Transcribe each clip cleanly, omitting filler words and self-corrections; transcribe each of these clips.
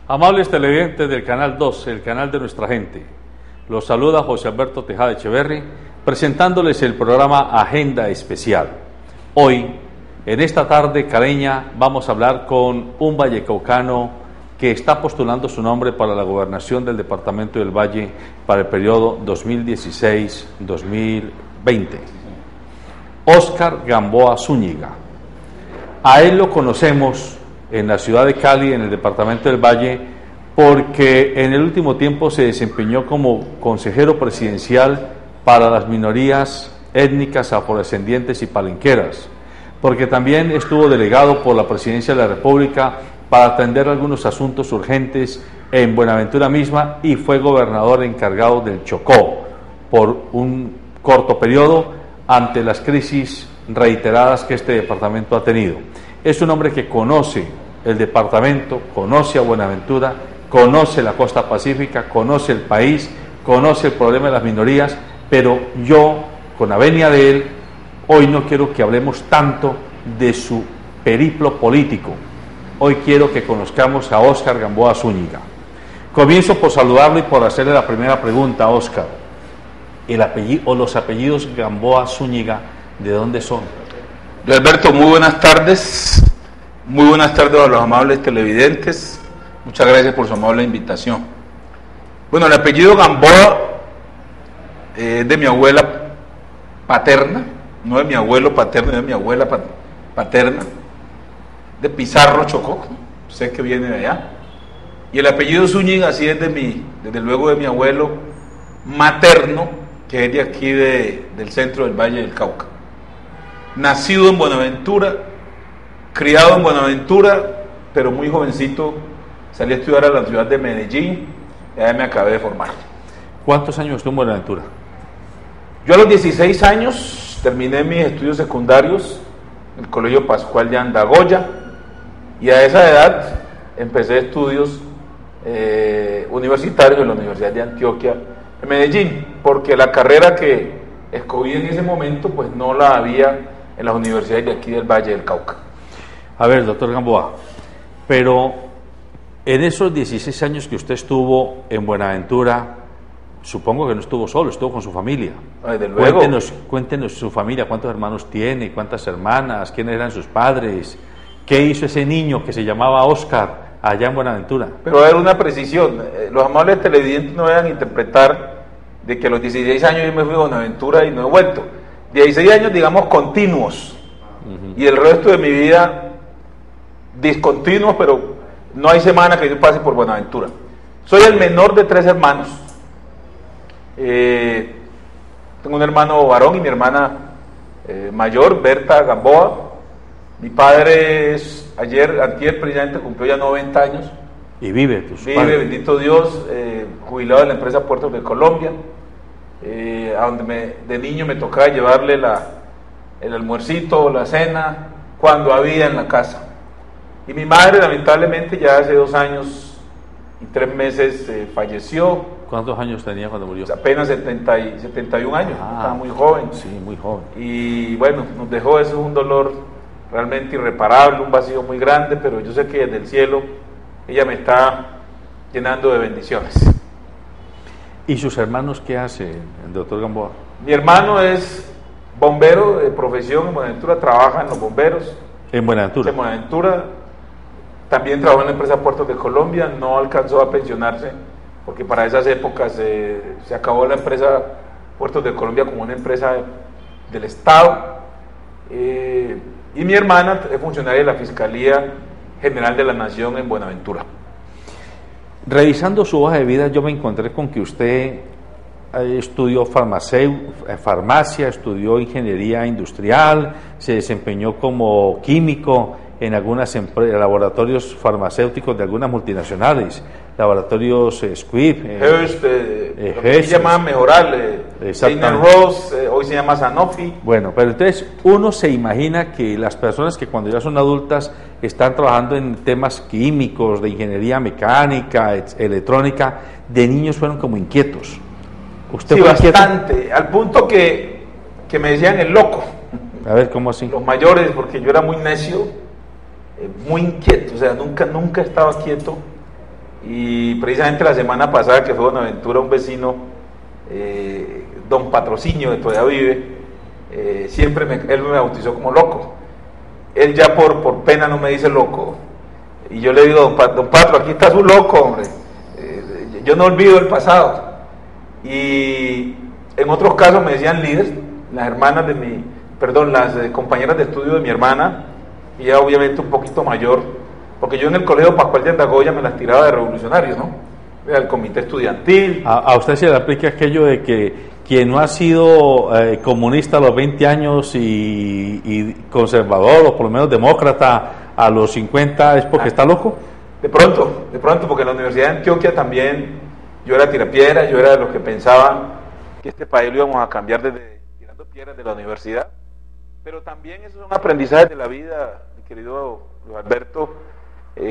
Amables televidentes del Canal 2, el canal de nuestra gente, los saluda José Alberto Tejada Echeverri, presentándoles el programa Agenda Especial. Hoy, en esta tarde caleña, vamos a hablar con un vallecaucano que está postulando su nombre para la gobernación del departamento del Valle para el periodo 2016-2020. Óscar Gamboa Zúñiga. A él lo conocemos en la ciudad de Cali, en el departamento del Valle, porque en el último tiempo se desempeñó como consejero presidencial para las minorías étnicas, afrodescendientes y palenqueras, porque también estuvo delegado por la Presidencia de la República para atender algunos asuntos urgentes en Buenaventura misma y fue gobernador encargado del Chocó por un corto periodo ante las crisis reiteradas que este departamento ha tenido. Es un hombre que conoce el departamento, conoce a Buenaventura, conoce la costa pacífica, conoce el país, conoce el problema de las minorías, pero yo, con la venia de él, hoy no quiero que hablemos tanto de su periplo político. Hoy quiero que conozcamos a Óscar Gamboa Zúñiga. Comienzo por saludarlo y por hacerle la primera pregunta a Óscar. El apellido o los apellidos Gamboa Zúñiga, ¿de dónde son? Alberto, muy buenas tardes. Muy buenas tardes a los amables televidentes. Muchas gracias por su amable invitación. Bueno, el apellido Gamboa es de mi abuela paterna, no de mi abuelo paterno, es de mi abuela paterna, de Pizarro, Chocó, sé que viene de allá. Y el apellido Zúñiga así es desde luego de mi abuelo materno, que es de aquí del centro del Valle del Cauca. Nacido en Buenaventura, criado en Buenaventura, pero muy jovencito salí a estudiar a la ciudad de Medellín y allá me acabé de formar. ¿Cuántos años estuvo en Buenaventura? Yo a los 16 años terminé mis estudios secundarios en el Colegio Pascual de Andagoya y a esa edad empecé estudios universitarios en la Universidad de Antioquia en Medellín, porque la carrera que escogí en ese momento pues no la había en las universidades de aquí del Valle del Cauca. A ver, doctor Gamboa, pero en esos 16 años que usted estuvo en Buenaventura, supongo que no estuvo solo, estuvo con su familia. Desde luego. Cuéntenos su familia, cuántos hermanos tiene, cuántas hermanas, quiénes eran sus padres, qué hizo ese niño que se llamaba Óscar allá en Buenaventura. Pero a ver, una precisión, los amables televidentes no vayan a interpretar de que a los 16 años yo me fui a Buenaventura y no he vuelto. 16 años, digamos, continuos, y el resto de mi vida discontinuos, pero no hay semana que yo pase por Buenaventura. Soy el menor de 3 hermanos. Tengo un hermano varón y mi hermana mayor, Berta Gamboa. Mi padre antier precisamente cumplió ya 90 años. Y vive, Vive, bendito Dios, jubilado de la empresa Puertos de Colombia, a donde de niño me tocaba llevarle el almuercito o la cena cuando había en la casa. Y mi madre lamentablemente ya hace 2 años y 3 meses falleció. ¿Cuántos años tenía cuando murió? Apenas 71 años, estaba muy joven. Sí, muy joven. Y bueno, nos dejó, eso es un dolor realmente irreparable, un vacío muy grande, pero yo sé que desde el cielo ella me está llenando de bendiciones. ¿Y sus hermanos qué hace el doctor Gamboa? Mi hermano es bombero de profesión en Buenaventura, trabaja en los bomberos. ¿En Buenaventura? En Buenaventura. También trabajó en la empresa Puertos de Colombia, no alcanzó a pensionarse, porque para esas épocas se acabó la empresa Puertos de Colombia como una empresa del Estado. Y mi hermana es funcionaria de la Fiscalía General de la Nación en Buenaventura. Revisando su hoja de vida, yo me encontré con que usted estudió farmacia, estudió ingeniería industrial, se desempeñó como químico en algunos laboratorios farmacéuticos de algunas multinacionales, laboratorios Squibb, Hearst, lo que se llama Mejoral, Steiner Ross, hoy se llama Sanofi. Bueno, pero entonces uno se imagina que las personas que cuando ya son adultas están trabajando en temas químicos, de ingeniería mecánica, electrónica, de niños fueron como inquietos. ¿Usted sí, fue bastante, inquieto? al punto que me decían el loco. A ver, ¿cómo así? Los mayores, porque yo era muy necio, muy inquieto, o sea, nunca estaba quieto. y precisamente la semana pasada que fue a Buenaventura, un vecino, don Patrocinio, que todavía vive, él me bautizó como loco. Él ya por pena no me dice loco, y yo le digo, don Patro, aquí está su loco, hombre. Yo no olvido el pasado. Y en otros casos me decían líderes, las hermanas las compañeras de estudio de mi hermana, y ella obviamente un poquito mayor, porque yo en el colegio Pascual de Andagoya me las tiraba de revolucionario, ¿no? Era el comité estudiantil. A usted se le aplica aquello de que quien no ha sido comunista a los 20 años y conservador, o por lo menos demócrata a los 50, es porque está loco. De pronto, porque en la Universidad de Antioquia también yo era tirapiedra, yo era de los que pensaban que este país lo íbamos a cambiar desde tirando piedras de la universidad, pero también esos son aprendizajes de la vida, mi querido Luis Alberto,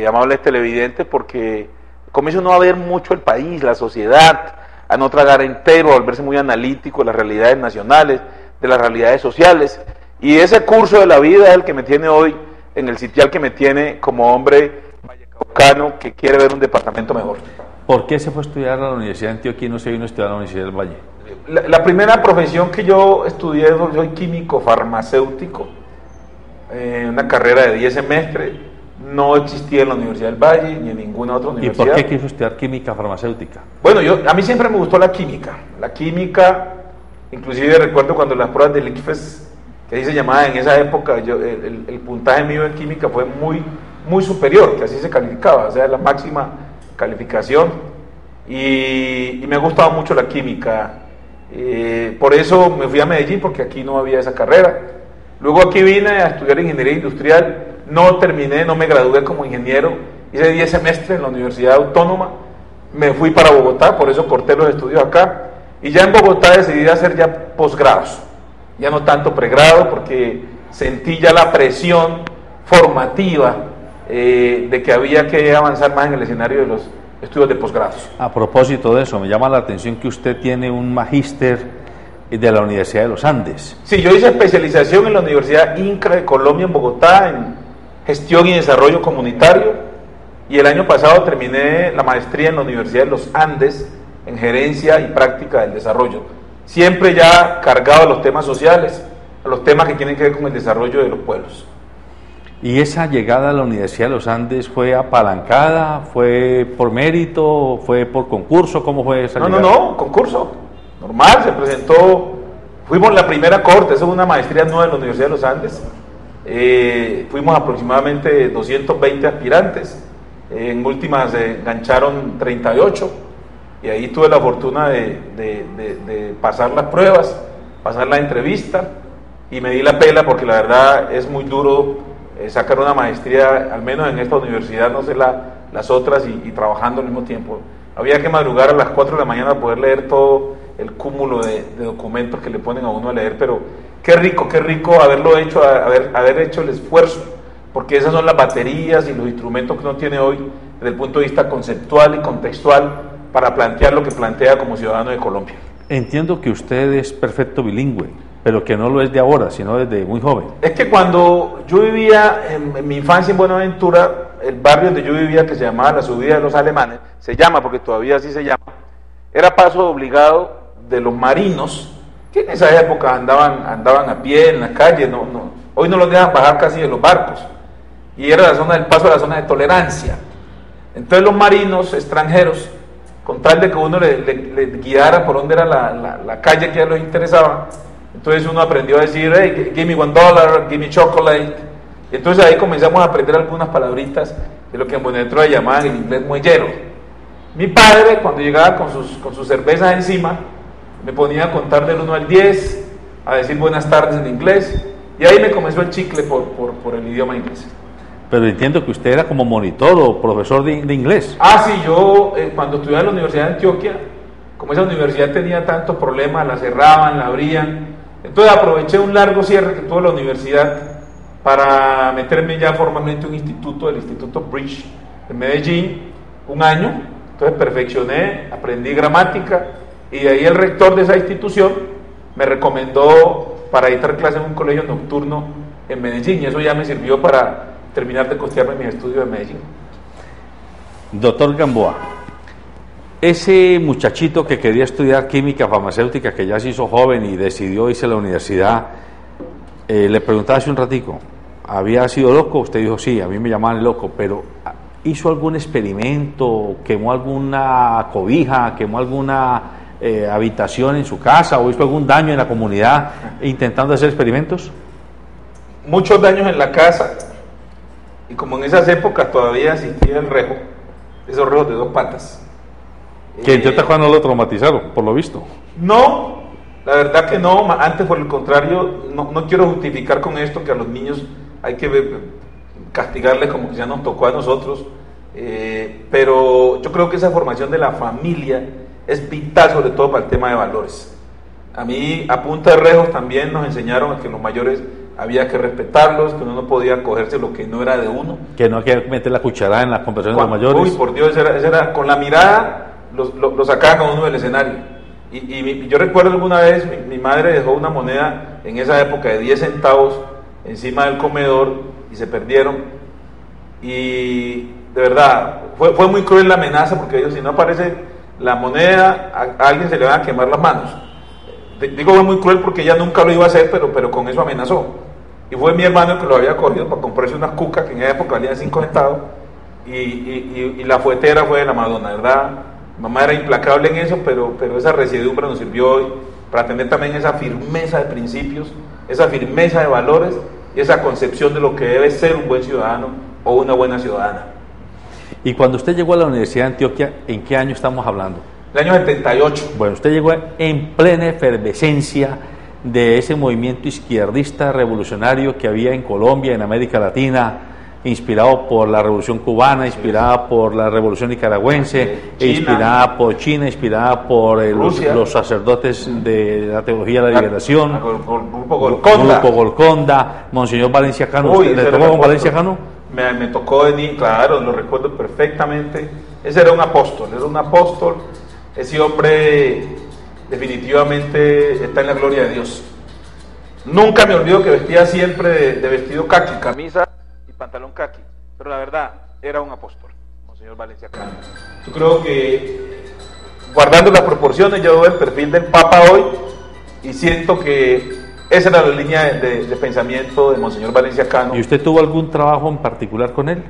amables televidentes, porque comienza uno a ver mucho el país, la sociedad, a no tragar entero, a volverse muy analítico de las realidades nacionales, de las realidades sociales, y ese curso de la vida es el que me tiene hoy en el sitial que me tiene como hombre vallecaucano que quiere ver un departamento mejor. ¿Por qué se fue a estudiar a la Universidad de Antioquia y no se vino a estudiar a la Universidad del Valle? La primera profesión que yo estudié, soy químico farmacéutico, una carrera de 10 semestres, no existía en la Universidad del Valle ni en ninguna otra universidad. ¿Y por qué quiso estudiar química farmacéutica? Bueno, a mí siempre me gustó la química, inclusive recuerdo cuando las pruebas del ICFES, que así se llamaba en esa época, el puntaje mío en química fue muy superior, que así se calificaba, o sea, la máxima calificación, y me ha gustado mucho la química, por eso me fui a Medellín, porque aquí no había esa carrera. Luego aquí vine a estudiar ingeniería industrial, no me gradué como ingeniero, hice 10 semestres en la Universidad Autónoma, me fui para Bogotá, por eso corté los estudios acá, y ya en Bogotá decidí hacer ya posgrados, ya no tanto pregrado, porque sentí ya la presión formativa de que había que avanzar más en el escenario de los estudios de posgrados. A propósito de eso, me llama la atención que usted tiene un magíster de la Universidad de los Andes. Sí, yo hice especialización en la Universidad INCRA de Colombia en Bogotá, en gestión y desarrollo comunitario, y el año pasado terminé la maestría en la Universidad de los Andes en gerencia y práctica del desarrollo, siempre ya cargado a los temas sociales, a los temas que tienen que ver con el desarrollo de los pueblos. ¿Y esa llegada a la Universidad de los Andes fue apalancada, fue por mérito, fue por concurso? ¿Cómo fue esa llegada? No, concurso, normal, se presentó, fuimos la primera cohorte, esa es una maestría nueva en la Universidad de los Andes, fuimos aproximadamente 220 aspirantes, en últimas se engancharon 38, y ahí tuve la fortuna de pasar las pruebas, pasar la entrevista, y me di la pela porque la verdad es muy duro sacar una maestría, al menos en esta universidad, no sé las otras, y trabajando al mismo tiempo. Había que madrugar a las 4 de la mañana para poder leer todo el cúmulo de documentos que le ponen a uno a leer, pero qué rico haberlo hecho, haber hecho el esfuerzo, porque esas son las baterías y los instrumentos que uno tiene hoy desde el punto de vista conceptual y contextual para plantear lo que plantea como ciudadano de Colombia. Entiendo que usted es perfecto bilingüe, pero que no lo es de ahora, sino desde muy joven. Es que cuando yo vivía en mi infancia en Buenaventura, el barrio donde yo vivía, que se llamaba la Subida de los Alemanes, se llama porque todavía así se llama, era paso obligado de los marinos, que en esa época andaban a pie en la calle, hoy no los dejan bajar casi de los barcos, y era la zona del paso, la zona de tolerancia. Entonces los marinos extranjeros, con tal de que uno le guiara por donde era la calle que a los interesaba, entonces uno aprendió a decir, hey, give me $1, give me chocolate. Y entonces ahí comenzamos a aprender algunas palabritas de lo que en Buenaventura llamaban el inglés muellero. Mi padre, cuando llegaba con sus cervezas encima, me ponía a contar del 1 al 10, a decir buenas tardes en inglés, y ahí me comenzó el chicle por el idioma inglés. Pero entiendo que usted era como monitor o profesor de inglés. Sí, yo cuando estudiaba en la Universidad de Antioquia, como esa universidad tenía tantos problemas, la cerraban, la abrían, entonces aproveché un largo cierre que tuvo la universidad para meterme ya formalmente en un instituto, el Instituto Bridge en Medellín, un año. Entonces perfeccioné, aprendí gramática, y de ahí el rector de esa institución me recomendó para dictar clases en un colegio nocturno en Medellín, y eso ya me sirvió para terminar de costearme mis estudios en Medellín. Doctor Gamboa, ese muchachito que quería estudiar química farmacéutica, que ya se hizo joven y decidió irse a la universidad, le preguntaba hace un ratico, ¿había sido loco? Usted dijo, sí, a mí me llamaban loco, pero ¿hizo algún experimento, quemó alguna cobija, quemó alguna habitación en su casa o hizo algún daño en la comunidad intentando hacer experimentos? Muchos daños en la casa, y como en esas épocas todavía existía el rejo, esos rejos de 2 patas. Que en Tiotajuá no lo traumatizaron, por lo visto. No, la verdad que no, antes por el contrario, no quiero justificar con esto que a los niños hay que castigarles como que ya nos tocó a nosotros, pero yo creo que esa formación de la familia es vital, sobre todo para el tema de valores. A mí, a punta de rejos, también nos enseñaron a que los mayores había que respetarlos, que uno no podía cogerse lo que no era de uno. Que no hay que meter la cucharada en las conversaciones de los mayores. Uy, por Dios, era con la mirada lo sacaban a uno del escenario. Y yo recuerdo alguna vez, mi madre dejó una moneda en esa época de 10 centavos encima del comedor y se perdieron. Y de verdad, fue muy cruel la amenaza, porque ellos, si no aparece la moneda, a alguien se le van a quemar las manos. Digo, fue muy cruel porque ella nunca lo iba a hacer, pero con eso amenazó. Y fue mi hermano el que lo había cogido para comprarse unas cucas que en esa época valían 5 centavos, y la fuetera fue de la Madonna, ¿verdad? Mamá era implacable en eso, pero esa residumbre nos sirvió hoy para tener también esa firmeza de principios, esa firmeza de valores y esa concepción de lo que debe ser un buen ciudadano o una buena ciudadana. Y cuando usted llegó a la Universidad de Antioquia, ¿en qué año estamos hablando? El año 78. Bueno, usted llegó en plena efervescencia de ese movimiento izquierdista revolucionario que había en Colombia, en América Latina, inspirado por la Revolución Cubana, inspirada por la Revolución Nicaragüense, inspirada por China, inspirada por los sacerdotes de la Teología de la Liberación, Grupo Golconda, Monseñor Valencia Cano. ¿Le tocó con Valencia Cano? Me tocó de niño, claro, lo recuerdo perfectamente. Ese era un apóstol, ese hombre definitivamente está en la gloria de Dios. Nunca me olvido que vestía siempre de vestido caqui, camisa y pantalón caqui, pero la verdad era un apóstol, Monseñor Valencia Cano. Yo creo que, guardando las proporciones, yo veo el perfil del Papa hoy y siento que esa era la línea de pensamiento de Monseñor Valencia Cano. ¿Y usted tuvo algún trabajo en particular con él?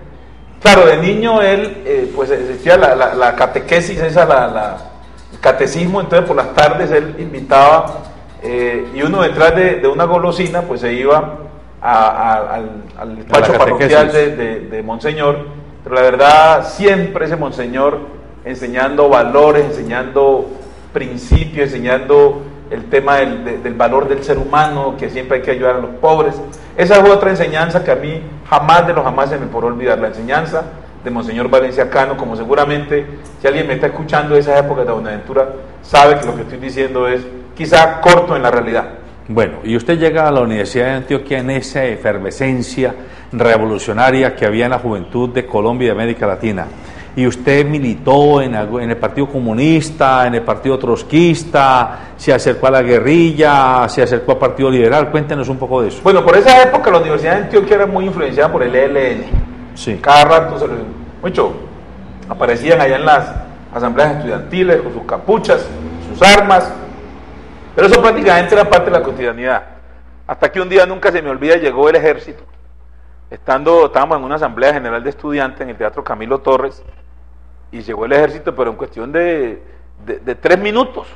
Claro, de niño él, pues existía la catequesis, el catecismo, entonces por las tardes él invitaba, y uno detrás de una golosina, pues se iba al despacho parroquial de Monseñor, pero la verdad siempre ese Monseñor enseñando valores, enseñando principios, enseñando el tema del valor del ser humano, que siempre hay que ayudar a los pobres. Esa es otra enseñanza que a mí jamás de los jamás se me podrá olvidar, la enseñanza de Monseñor Valencia Cano, como seguramente si alguien me está escuchando de esa época de Buenaventura, sabe que lo que estoy diciendo es quizá corto en la realidad. Bueno, y usted llega a la Universidad de Antioquia en esa efervescencia revolucionaria que había en la juventud de Colombia y de América Latina. Y usted militó en el Partido Comunista, en el Partido Trotskista, se acercó a la guerrilla, se acercó al Partido Liberal. Cuéntenos un poco de eso. Bueno, por esa época la Universidad de Antioquia era muy influenciada por el ELN. Sí. Cada rato aparecían allá en las asambleas estudiantiles con sus capuchas, sus armas, pero eso prácticamente era parte de la cotidianidad. Hasta que un día, nunca se me olvida, llegó el ejército. Estábamos en una asamblea general de estudiantes en el Teatro Camilo Torres, y llegó el ejército, pero en cuestión de 3 minutos.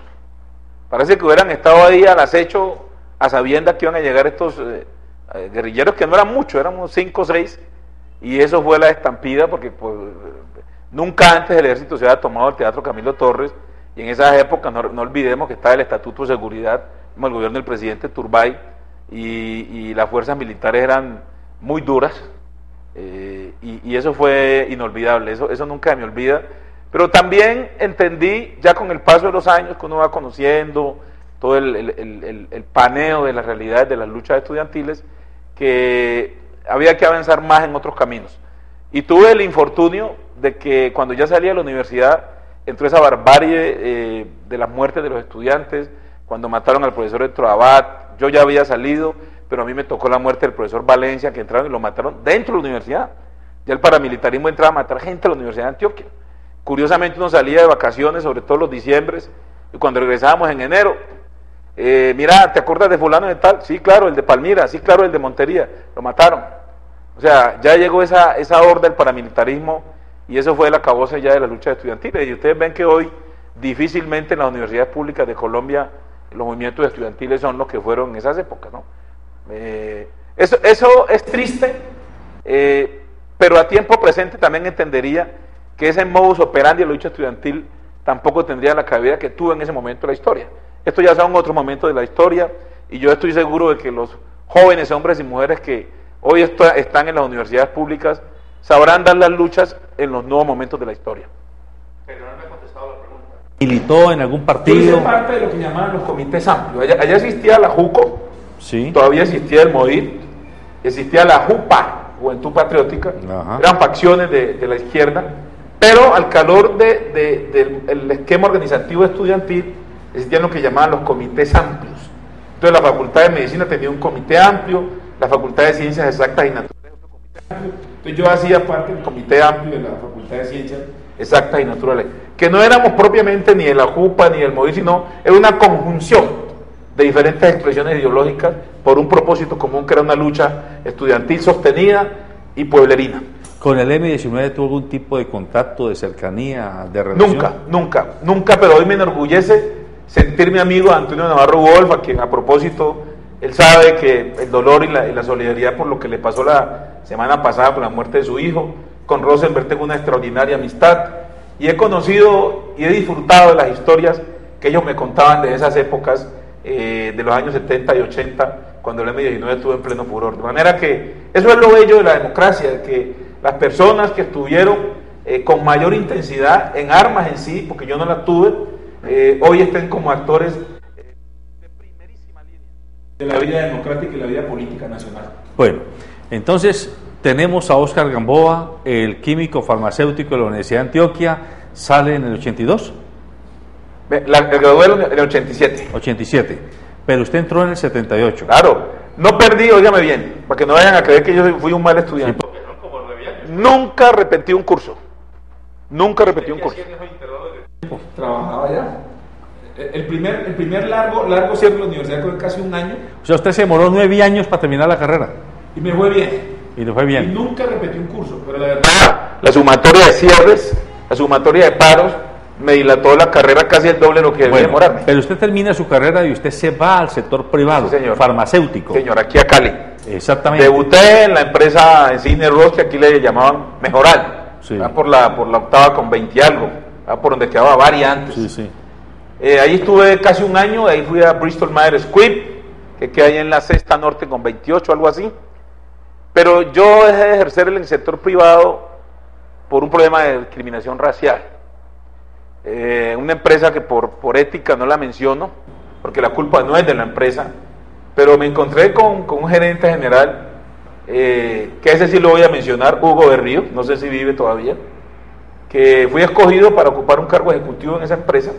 Parece que hubieran estado ahí al acecho, a sabiendas que iban a llegar estos guerrilleros, que no eran muchos, éramos 5 o 6, y eso fue la estampida, porque pues, nunca antes el ejército se había tomado el Teatro Camilo Torres, y en esas épocas no olvidemos que estaba el Estatuto de Seguridad, como el gobierno del presidente Turbay, y las fuerzas militares eran muy duras, y eso fue inolvidable, eso nunca me olvida. Pero también entendí, ya con el paso de los años, que uno va conociendo todo el paneo de las realidades de las luchas estudiantiles, que había que avanzar más en otros caminos. Y tuve el infortunio de que cuando ya salí de la universidad, entró esa barbarie de las muertes de los estudiantes, cuando mataron al profesor Héctor Abad. Yo ya había salido, pero a mí me tocó la muerte del profesor Valencia, que entraron y lo mataron dentro de la universidad. Ya el paramilitarismo entraba a matar gente a la Universidad de Antioquia. Curiosamente uno salía de vacaciones, sobre todo los diciembres, y cuando regresábamos en enero, mira, ¿te acuerdas de fulano de tal? Sí, claro, el de Palmira, sí, claro, el de Montería, lo mataron. O sea, ya llegó esa horda del paramilitarismo, y eso fue el acabose ya de la lucha estudiantil. Y ustedes ven que hoy difícilmente en las universidades públicas de Colombia los movimientos estudiantiles son los que fueron en esas épocas, ¿no? Eso es triste, pero a tiempo presente también entendería que ese modus operandi de la lucha estudiantil tampoco tendría la cabida que tuvo en ese momento de la historia. Esto ya son otros momentos de la historia, y yo estoy seguro de que los jóvenes hombres y mujeres que hoy están en las universidades públicas sabrán dar las luchas en los nuevos momentos de la historia. Pero no me ha contestado la pregunta. ¿Militó en algún Yo partido? hice parte de lo que llamaban los comités amplios. Allá existía la JUCO, Sí. todavía existía el MODIR, existía la JUPA, Juventud Patriótica. Ajá. Eran facciones de la izquierda, pero al calor del esquema organizativo estudiantil existían lo que llamaban los comités amplios. Entonces la Facultad de Medicina tenía un comité amplio, la Facultad de Ciencias Exactas y Naturales otro comité amplio. Entonces yo hacía parte del comité amplio de la Facultad de Ciencias Exactas y Naturales, que no éramos propiamente ni de la JUPA ni del MODIR, sino era una conjunción de diferentes expresiones ideológicas por un propósito común, que era una lucha estudiantil sostenida y pueblerina. ¿Con el M-19 tuvo algún tipo de contacto, de cercanía, de relación? Nunca, pero hoy me enorgullece sentirme amigo de Antonio Navarro Wolf, a quien a propósito, él sabe que el dolor y la solidaridad por lo que le pasó la semana pasada por la muerte de su hijo. Con Rosenberg tengo una extraordinaria amistad, y he conocido y he disfrutado de las historias que ellos me contaban de esas épocas, de los años 70 y 80, cuando el M-19 estuvo en pleno furor. De manera que eso es lo bello de la democracia, de que las personas que estuvieron con mayor intensidad en armas en sí, porque yo no las tuve, hoy estén como actores de primerísima línea de la vida democrática y la vida política nacional. Bueno, entonces tenemos a Óscar Gamboa, el químico farmacéutico de la Universidad de Antioquia, sale en el 82. El gradué en el 87. 87, pero usted entró en el 78. Claro, no perdí, óigame bien, para que no vayan a creer que yo fui un mal estudiante. Sí. Nunca repetí un curso. Trabajaba allá. El primer largo cierre de la universidad fue casi un año. O sea, usted se demoró 9 años para terminar la carrera. Y me fue bien. Y le fue bien. Y nunca repetí un curso, pero la verdad, la sumatoria de cierres, la sumatoria de paros, me dilató la carrera casi el doble de lo que debía demorarme. Pero usted termina su carrera y usted se va al sector privado, Sí, señor. farmacéutico. Señor, aquí a Cali. Exactamente. Debuté en la empresa Insigne Ross, que aquí le llamaban Mejoral. Sí. Por la octava con 20 y algo, por donde quedaba Varia antes. Sí, sí. Ahí estuve casi un año, de ahí fui a Bristol Myers Squibb, que queda ahí en la Sexta Norte con 28, algo así. Pero yo dejé de ejercer en el sector privado por un problema de discriminación racial. Una empresa que por ética no la menciono, porque la culpa no es de la empresa, pero me encontré con un gerente general, que ese sí lo voy a mencionar, Hugo Berrío, no sé si vive todavía, que fui escogido para ocupar un cargo ejecutivo en esa empresa,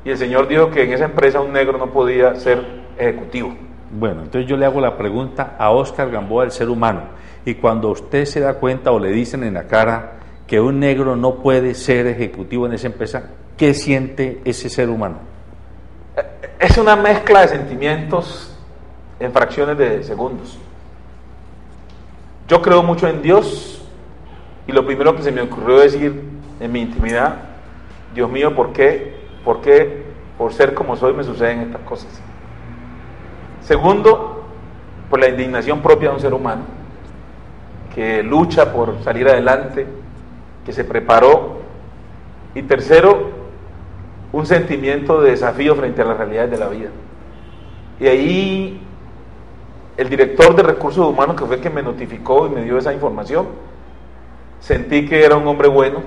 y el señor dijo que en esa empresa un negro no podía ser ejecutivo. Bueno, entonces yo le hago la pregunta a Óscar Gamboa, el ser humano, y cuando usted se da cuenta o le dicen en la cara que un negro no puede ser ejecutivo en esa empresa, ¿qué siente ese ser humano? Es una mezcla de sentimientos en fracciones de segundos. Yo creo mucho en Dios, y lo primero que se me ocurrió decir en mi intimidad: Dios mío, ¿por qué por ser como soy me suceden estas cosas? Segundo, por la indignación propia de un ser humano que lucha por salir adelante, que se preparó. Y tercero, un sentimiento de desafío frente a las realidades de la vida. Y ahí el director de Recursos Humanos, que fue quien me notificó y me dio esa información, sentí que era un hombre bueno,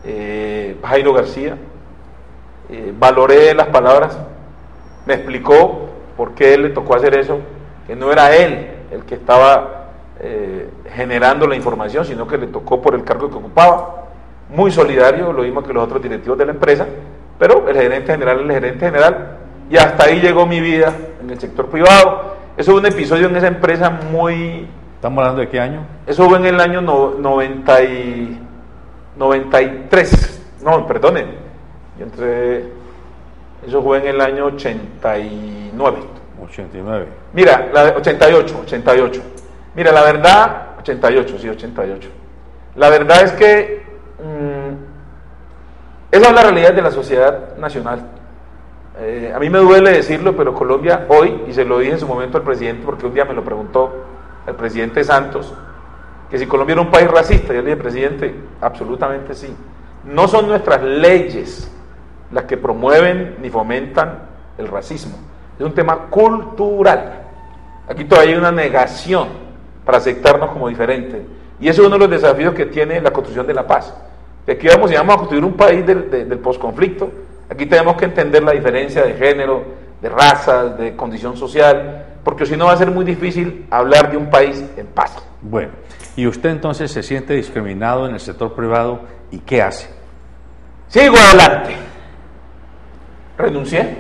Jairo García. Valoré las palabras, me explicó por qué él le tocó hacer eso, que no era él el que estaba generando la información, sino que le tocó por el cargo que ocupaba. Muy solidario, lo mismo que los otros directivos de la empresa, pero el gerente general es el gerente general, y hasta ahí llegó mi vida en el sector privado. Eso es un episodio en esa empresa muy ¿Estamos hablando de qué año? Eso fue en el año 93. No, perdone. Eso fue en el año 89. 89. Mira, 88. Mira, la verdad, 88. La verdad es que esa es la realidad de la sociedad nacional. A mí me duele decirlo, pero Colombia hoy, y se lo dije en su momento al presidente, porque un día me lo preguntó el presidente Santos, que si Colombia era un país racista. Yo le dije, presidente, absolutamente sí. No son nuestras leyes las que promueven ni fomentan el racismo. Es un tema cultural. Aquí todavía hay una negación para aceptarnos como diferentes. Y eso es uno de los desafíos que tiene la construcción de la paz. De aquí vamos a construir un país del posconflicto. Aquí tenemos que entender la diferencia de género, de razas, de condición social, porque si no va a ser muy difícil hablar de un país en paz. Bueno, y usted entonces se siente discriminado en el sector privado, ¿y qué hace? Sigo adelante. Renuncié.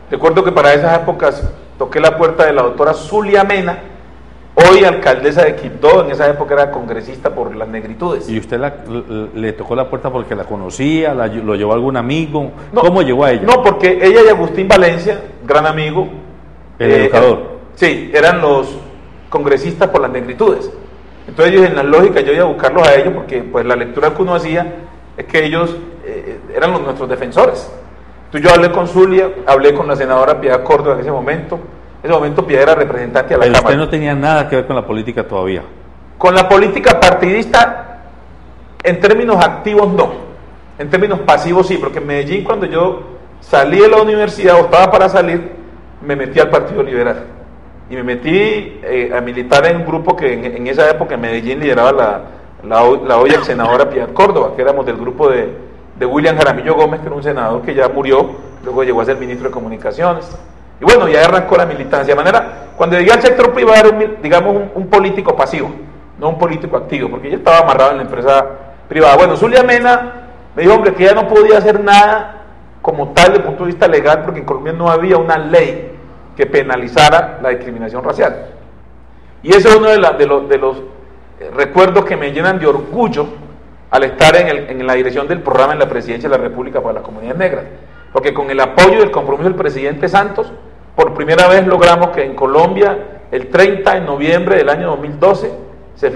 Recuerdo que para esas épocas toqué la puerta de la doctora Zulia Mena, hoy alcaldesa de Quibdó. En esa época era congresista por las negritudes. ¿Y usted le tocó la puerta porque la conocía, lo llevó algún amigo? No, ¿Cómo llegó a ella? No, porque ella y Agustín Valencia, gran amigo, el educador. Sí, eran los congresistas por las negritudes. Entonces ellos, en la lógica, yo iba a buscarlos a ellos, porque pues la lectura que uno hacía es que ellos eran nuestros defensores. Entonces yo hablé con Zulia, hablé con la senadora Piedad Córdoba en ese momento. En ese momento Piedad era representante a la Pero Cámara. usted no tenía nada que ver con la política todavía. Con la política partidista, en términos activos no, en términos pasivos sí, porque en Medellín, cuando yo salí de la universidad o estaba para salir, me metí al Partido Liberal y me metí a militar en un grupo que en esa época en Medellín lideraba la hoy ex senadora Piedad Córdoba, que éramos del grupo de William Jaramillo Gómez, que era un senador que ya murió, luego llegó a ser ministro de Comunicaciones. Y bueno, ya arrancó la militancia. De manera, cuando llegué al sector privado era, digamos, un político pasivo, no un político activo, porque yo estaba amarrado en la empresa privada. Bueno, Zulia Mena me dijo, hombre, que ya no podía hacer nada como tal desde el punto de vista legal, porque en Colombia no había una ley que penalizara la discriminación racial. Y ese es uno de los recuerdos que me llenan de orgullo al estar en la dirección del programa en la Presidencia de la República para las Comunidades Negras. Porque con el apoyo y el compromiso del presidente Santos, por primera vez logramos que en Colombia, el 30 de noviembre del año 2012, se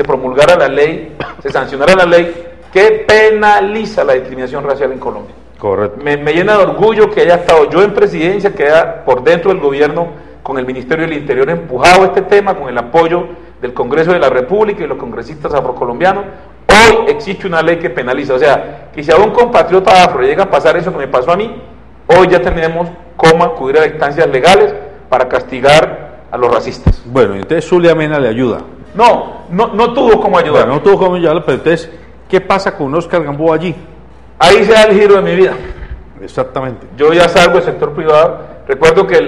promulgara la ley, se sancionara la ley que penaliza la discriminación racial en Colombia. Correcto. Me llena de orgullo que haya estado yo en presidencia, que haya por dentro del gobierno, con el Ministerio del Interior, empujado este tema, con el apoyo del Congreso de la República y los congresistas afrocolombianos. Hoy existe una ley que penaliza, o sea, que si a un compatriota afro llega a pasar eso que me pasó a mí, hoy ya tenemos cómo acudir a instancias legales para castigar a los racistas. Bueno, entonces Zulia Mena le ayuda. No tuvo cómo ayudar. Bueno, no tuvo cómo ayudarle, pero entonces, ¿qué pasa con Oscar Gamboa allí? Ahí se da el giro de mi vida. Exactamente. Yo ya salgo del sector privado. Recuerdo que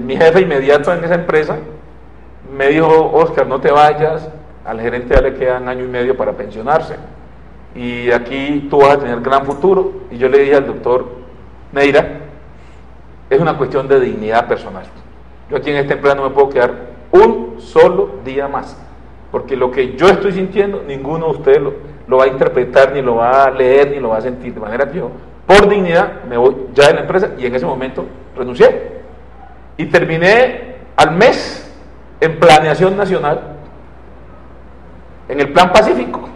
mi jefe inmediato en esa empresa me dijo, Oscar, no te vayas, al gerente ya le quedan 1 año y medio para pensionarse, y aquí tú vas a tener gran futuro. Y yo le dije al doctor Neira, es una cuestión de dignidad personal. Yo aquí en esta empresa no me puedo quedar un solo día más, porque lo que yo estoy sintiendo, ninguno de ustedes lo va a interpretar, ni lo va a leer, ni lo va a sentir, de manera que yo, por dignidad, me voy ya de la empresa, y en ese momento renuncié. Y terminé al mes en planeación nacional, en el Plan Pacífico,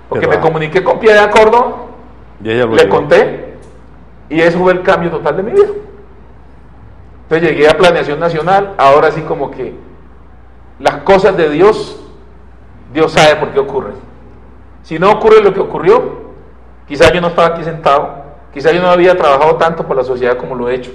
porque me comuniqué con Piedad Córdoba, le conté, y eso fue el cambio total de mi vida. Entonces llegué a planeación nacional. Ahora sí, como que las cosas de Dios sabe por qué ocurren. Si no ocurre lo que ocurrió, quizás yo no estaba aquí sentado, quizás yo no había trabajado tanto por la sociedad como lo he hecho,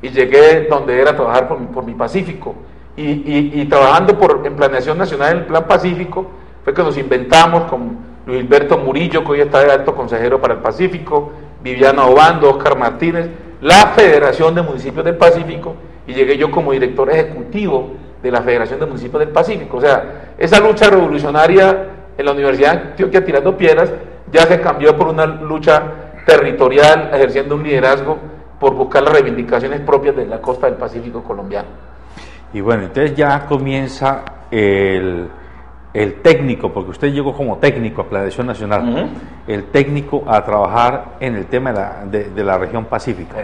y llegué donde era trabajar por mi Pacífico. Y trabajando en planeación nacional en el Plan Pacífico, fue que nos inventamos con Luis Gilberto Murillo, que hoy está de alto consejero para el Pacífico, Viviana Obando, Oscar Martínez, la Federación de Municipios del Pacífico, y llegué yo como director ejecutivo de la Federación de Municipios del Pacífico. O sea, esa lucha revolucionaria en la Universidad de Antioquia tirando piedras ya se cambió por una lucha territorial, ejerciendo un liderazgo por buscar las reivindicaciones propias de la costa del Pacífico colombiano. Y bueno, entonces ya comienza el técnico, porque usted llegó como técnico a Planeación Nacional, el técnico a trabajar en el tema de la región pacífica.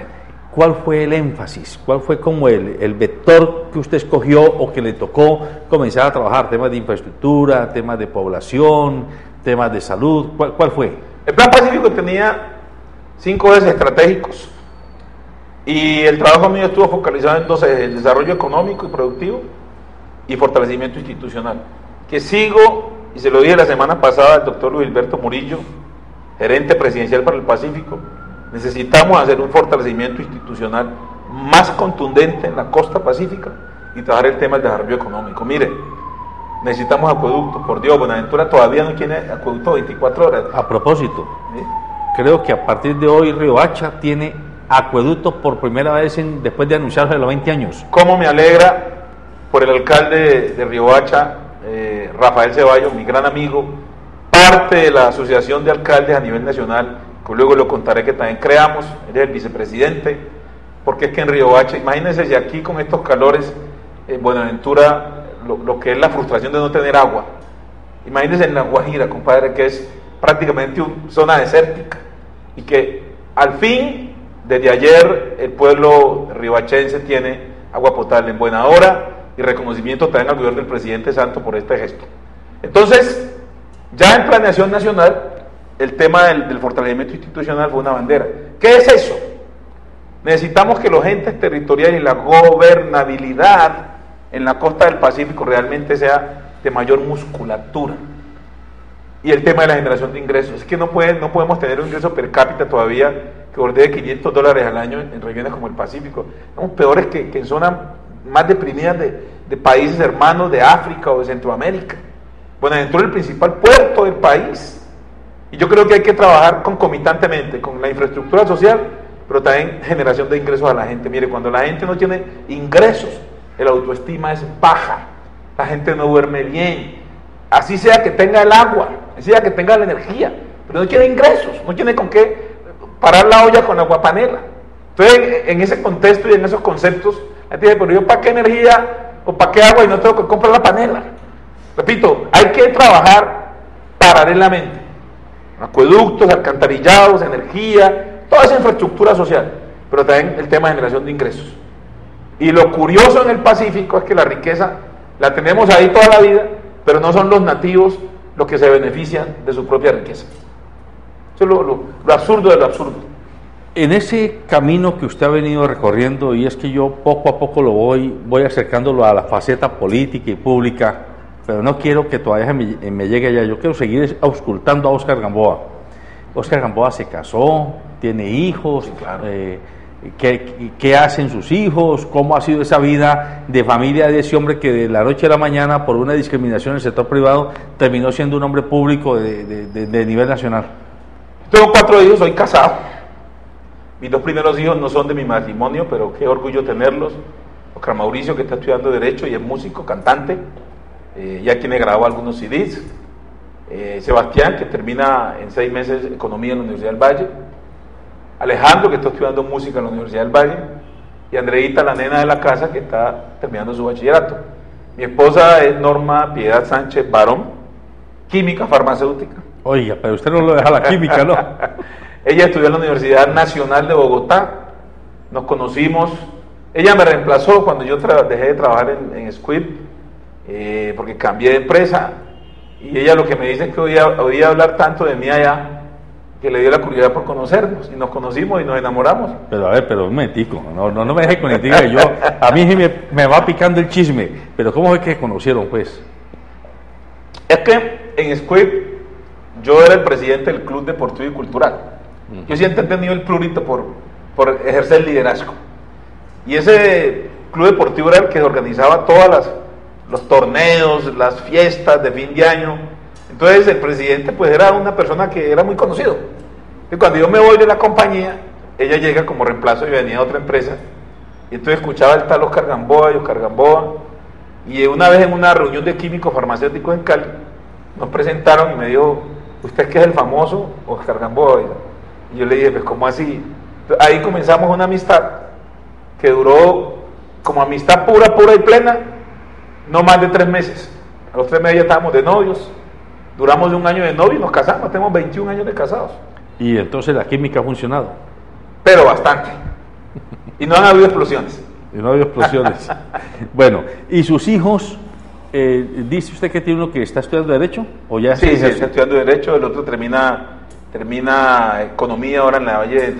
¿Cuál fue el énfasis? ¿Cuál fue como el vector que usted escogió o que le tocó comenzar a trabajar? ¿Temas de infraestructura, temas de población, temas de salud? ¿Cuál fue? El Plan Pacífico tenía 5 ejes estratégicos y el trabajo mío estuvo focalizado en 2 ejes: el desarrollo económico y productivo y fortalecimiento institucional. Que sigo, y se lo dije la semana pasada al doctor Luis Gilberto Murillo, gerente presidencial para el Pacífico, necesitamos hacer un fortalecimiento institucional más contundente en la costa pacífica y trabajar el tema del desarrollo económico. Mire, necesitamos acueductos, por Dios, Buenaventura todavía no tiene acueducto 24 horas. A propósito, ¿Sí? Creo que a partir de hoy Riohacha tiene acueducto por primera vez después de anunciarse de los 20 años. ¿Cómo me alegra por el alcalde de Riohacha, Rafael Ceballos, mi gran amigo, parte de la asociación de alcaldes a nivel nacional, que luego lo contaré que también creamos, él es el vicepresidente, porque es que en Riohacha, imagínense si aquí con estos calores, en Buenaventura, lo que es la frustración de no tener agua, imagínense en La Guajira, compadre, que es prácticamente una zona desértica, y que al fin, desde ayer, el pueblo riobachense tiene agua potable en buena hora, y reconocimiento también al gobierno del presidente Santo por este gesto. Entonces, ya en Planeación Nacional, el tema del fortalecimiento institucional fue una bandera. ¿Qué es eso? Necesitamos que los entes territoriales y la gobernabilidad en la costa del Pacífico realmente sea de mayor musculatura. Y el tema de la generación de ingresos. Es que no podemos tener un ingreso per cápita todavía que bordee $500 al año en regiones como el Pacífico. Somos peores que en zonas más deprimidas de países hermanos de África o de Centroamérica. Buenaventura es el principal puerto del país. Y yo creo que hay que trabajar concomitantemente con la infraestructura social, pero también generación de ingresos a la gente. Mire, cuando la gente no tiene ingresos, el autoestima es baja, la gente no duerme bien, así sea que tenga el agua, así sea que tenga la energía, pero no tiene ingresos, no tiene con qué parar la olla con agua panela. Entonces, en ese contexto y en esos conceptos, la gente dice, pero yo ¿para qué energía o para qué agua y no tengo que comprar la panela? Repito, hay que trabajar paralelamente. Acueductos, alcantarillados, energía, toda esa infraestructura social, pero también el tema de generación de ingresos. Y lo curioso en el Pacífico es que la riqueza la tenemos ahí toda la vida, pero no son los nativos los que se benefician de su propia riqueza. Eso es lo absurdo de lo absurdo. En ese camino que usted ha venido recorriendo, y es que yo poco a poco lo voy acercándolo a la faceta política y pública, pero no quiero que todavía me llegue allá. Yo quiero seguir auscultando a Óscar Gamboa. Óscar Gamboa se casó, tiene hijos, sí, claro. ¿Qué hacen sus hijos? ¿Cómo ha sido esa vida de familia de ese hombre que de la noche a la mañana, por una discriminación en el sector privado, terminó siendo un hombre público de nivel nacional? Tengo 4 hijos, soy casado. Mis 2 primeros hijos no son de mi matrimonio, pero qué orgullo tenerlos. Oscar Mauricio, que está estudiando Derecho y es músico, cantante. Ya tiene grabado algunos CDs. Sebastián, que termina en 6 meses Economía en la Universidad del Valle. Alejandro, que está estudiando música en la Universidad del Valle. Y Andreita, la nena de la casa, que está terminando su bachillerato. Mi esposa es Norma Piedad Sánchez Barón, química farmacéutica. Oiga, pero usted no lo deja la química, ¿no? Ella estudió en la Universidad Nacional de Bogotá. Nos conocimos. Ella me reemplazó cuando yo dejé de trabajar en Squid, porque cambié de empresa, y ella lo que me dice es que oía hablar tanto de mí allá que le dio la curiosidad por conocernos, y nos conocimos y nos enamoramos. Pero a ver, pero un momentico, no me deje con intriga, a mí sí me va picando el chisme, pero ¿cómo fue que se conocieron, pues? Es que en Squid yo era el presidente del Club Deportivo y Cultural. Yo siempre he tenido el plurito por ejercer liderazgo, y ese Club Deportivo era el que organizaba todas los torneos, las fiestas de fin de año. Entonces el presidente pues era una persona que era muy conocido. Y cuando yo me voy de la compañía, ella llega como reemplazo y venía a otra empresa, y entonces escuchaba el tal Óscar Gamboa y Óscar Gamboa, y una vez en una reunión de químicos farmacéuticos en Cali, nos presentaron y me dijo, ¿usted que es el famoso Óscar Gamboa? Y yo le dije, pues ¿cómo así? Entonces, ahí comenzamos una amistad que duró como amistad pura, pura y plena, no más de 3 meses. A los 3 meses ya estábamos de novios, duramos 1 año de novio y nos casamos, tenemos 21 años de casados. Y entonces la química ha funcionado. Pero bastante. Y no han habido explosiones. Y no ha habido explosiones. Bueno, ¿y sus hijos? ¿Dice usted que tiene uno que está estudiando Derecho? ¿O ya Sí, está estudiando Derecho, el otro termina Economía ahora en la Valle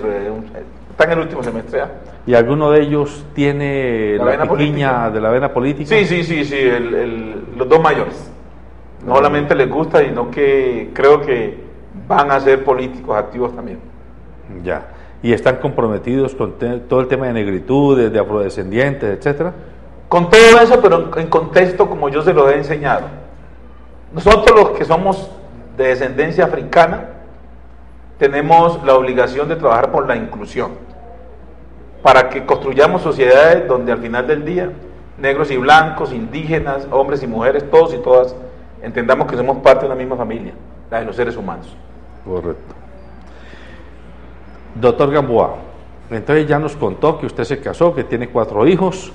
está en el último semestre ya. ¿Y alguno de ellos tiene la piquiña de la vena política? Sí, los 2 mayores. No solamente les gusta, sino que creo que van a ser políticos activos también. Ya. ¿Y están comprometidos con todo el tema de negritudes, de afrodescendientes, etcétera? Con todo eso, pero en contexto como yo se lo he enseñado. Nosotros los que somos de descendencia africana tenemos la obligación de trabajar por la inclusión, para que construyamos sociedades donde al final del día, negros y blancos, indígenas, hombres y mujeres, todos y todas, entendamos que somos parte de una misma familia, la de los seres humanos. Correcto. Doctor Gamboa, entonces ya nos contó que usted se casó, que tiene 4 hijos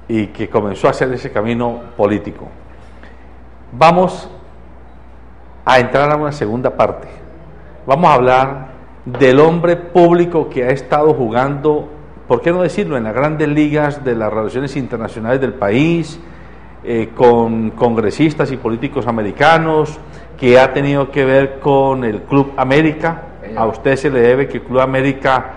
y que comenzó a hacer ese camino político. Vamos a entrar a una segunda parte. Vamos a hablar del hombre público que ha estado jugando, ¿por qué no decirlo?, en las grandes ligas de las relaciones internacionales del país, con congresistas y políticos americanos, que ha tenido que ver con el Club América. A usted se le debe que el Club América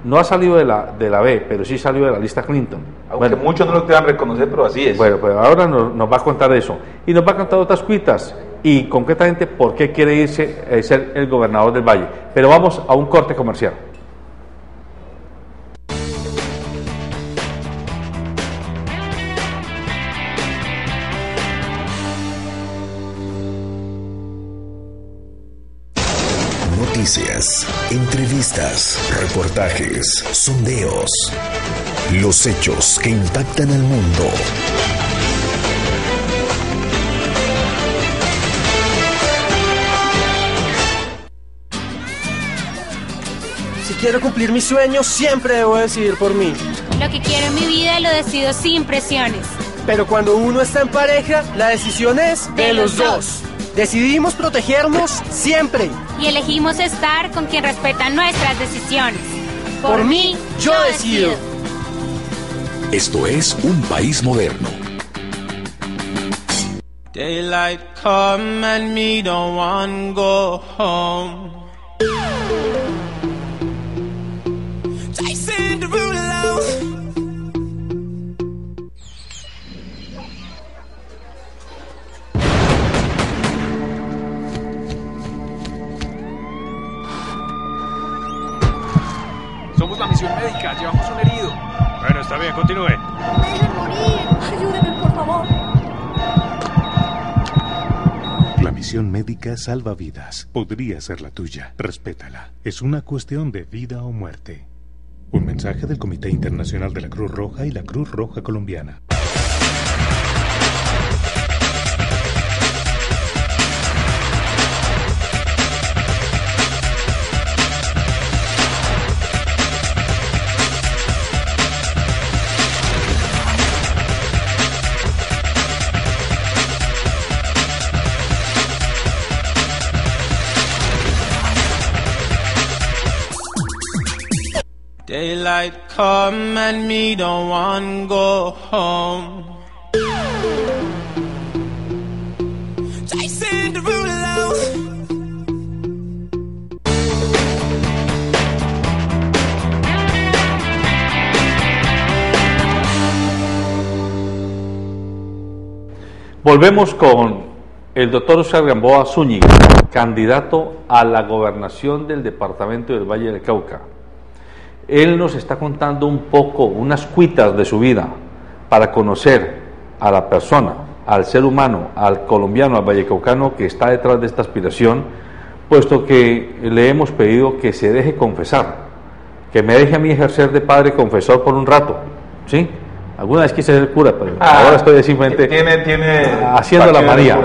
no ha salido de la B, pero sí salió de la lista Clinton. Aunque bueno, muchos no lo quieran reconocer, pero así es. Bueno, pues ahora nos va a contar eso. Y nos va a contar otras cuitas. Y concretamente, ¿por qué quiere irse ser el gobernador del Valle? Pero vamos a un corte comercial. Noticias, entrevistas, reportajes, sondeos. Los hechos que impactan al mundo. Si quiero cumplir mis sueños, siempre debo decidir por mí. Lo que quiero en mi vida lo decido sin presiones. Pero cuando uno está en pareja, la decisión es de los dos. Decidimos protegernos siempre. Y elegimos estar con quien respeta nuestras decisiones. Por mí, yo decido. Esto es Un País Moderno. Daylight come and me don't want go home. Chasing the ruler. Somos la misión médica, llevamos un herido. Bueno, está bien, continúe. ¡Me dejen morir! ¡Ayúdenme, por favor! La misión médica salva vidas. Podría ser la tuya. Respétala. Es una cuestión de vida o muerte. Un mensaje del Comité Internacional de la Cruz Roja y la Cruz Roja Colombiana. Daylight come and me don't want go home. Chasing the ruler. Volvemos con el doctor Oscar Gamboa Zúñiga, candidato a la gobernación del departamento del Valle del Cauca. Él nos está contando un poco, unas cuitas de su vida, para conocer a la persona, al ser humano, al colombiano, al vallecaucano que está detrás de esta aspiración, puesto que le hemos pedido que se deje confesar, que me deje a mí ejercer de padre confesor por un rato, ¿sí? Alguna vez quise ser cura, pero ahora estoy simplemente haciendo la manía,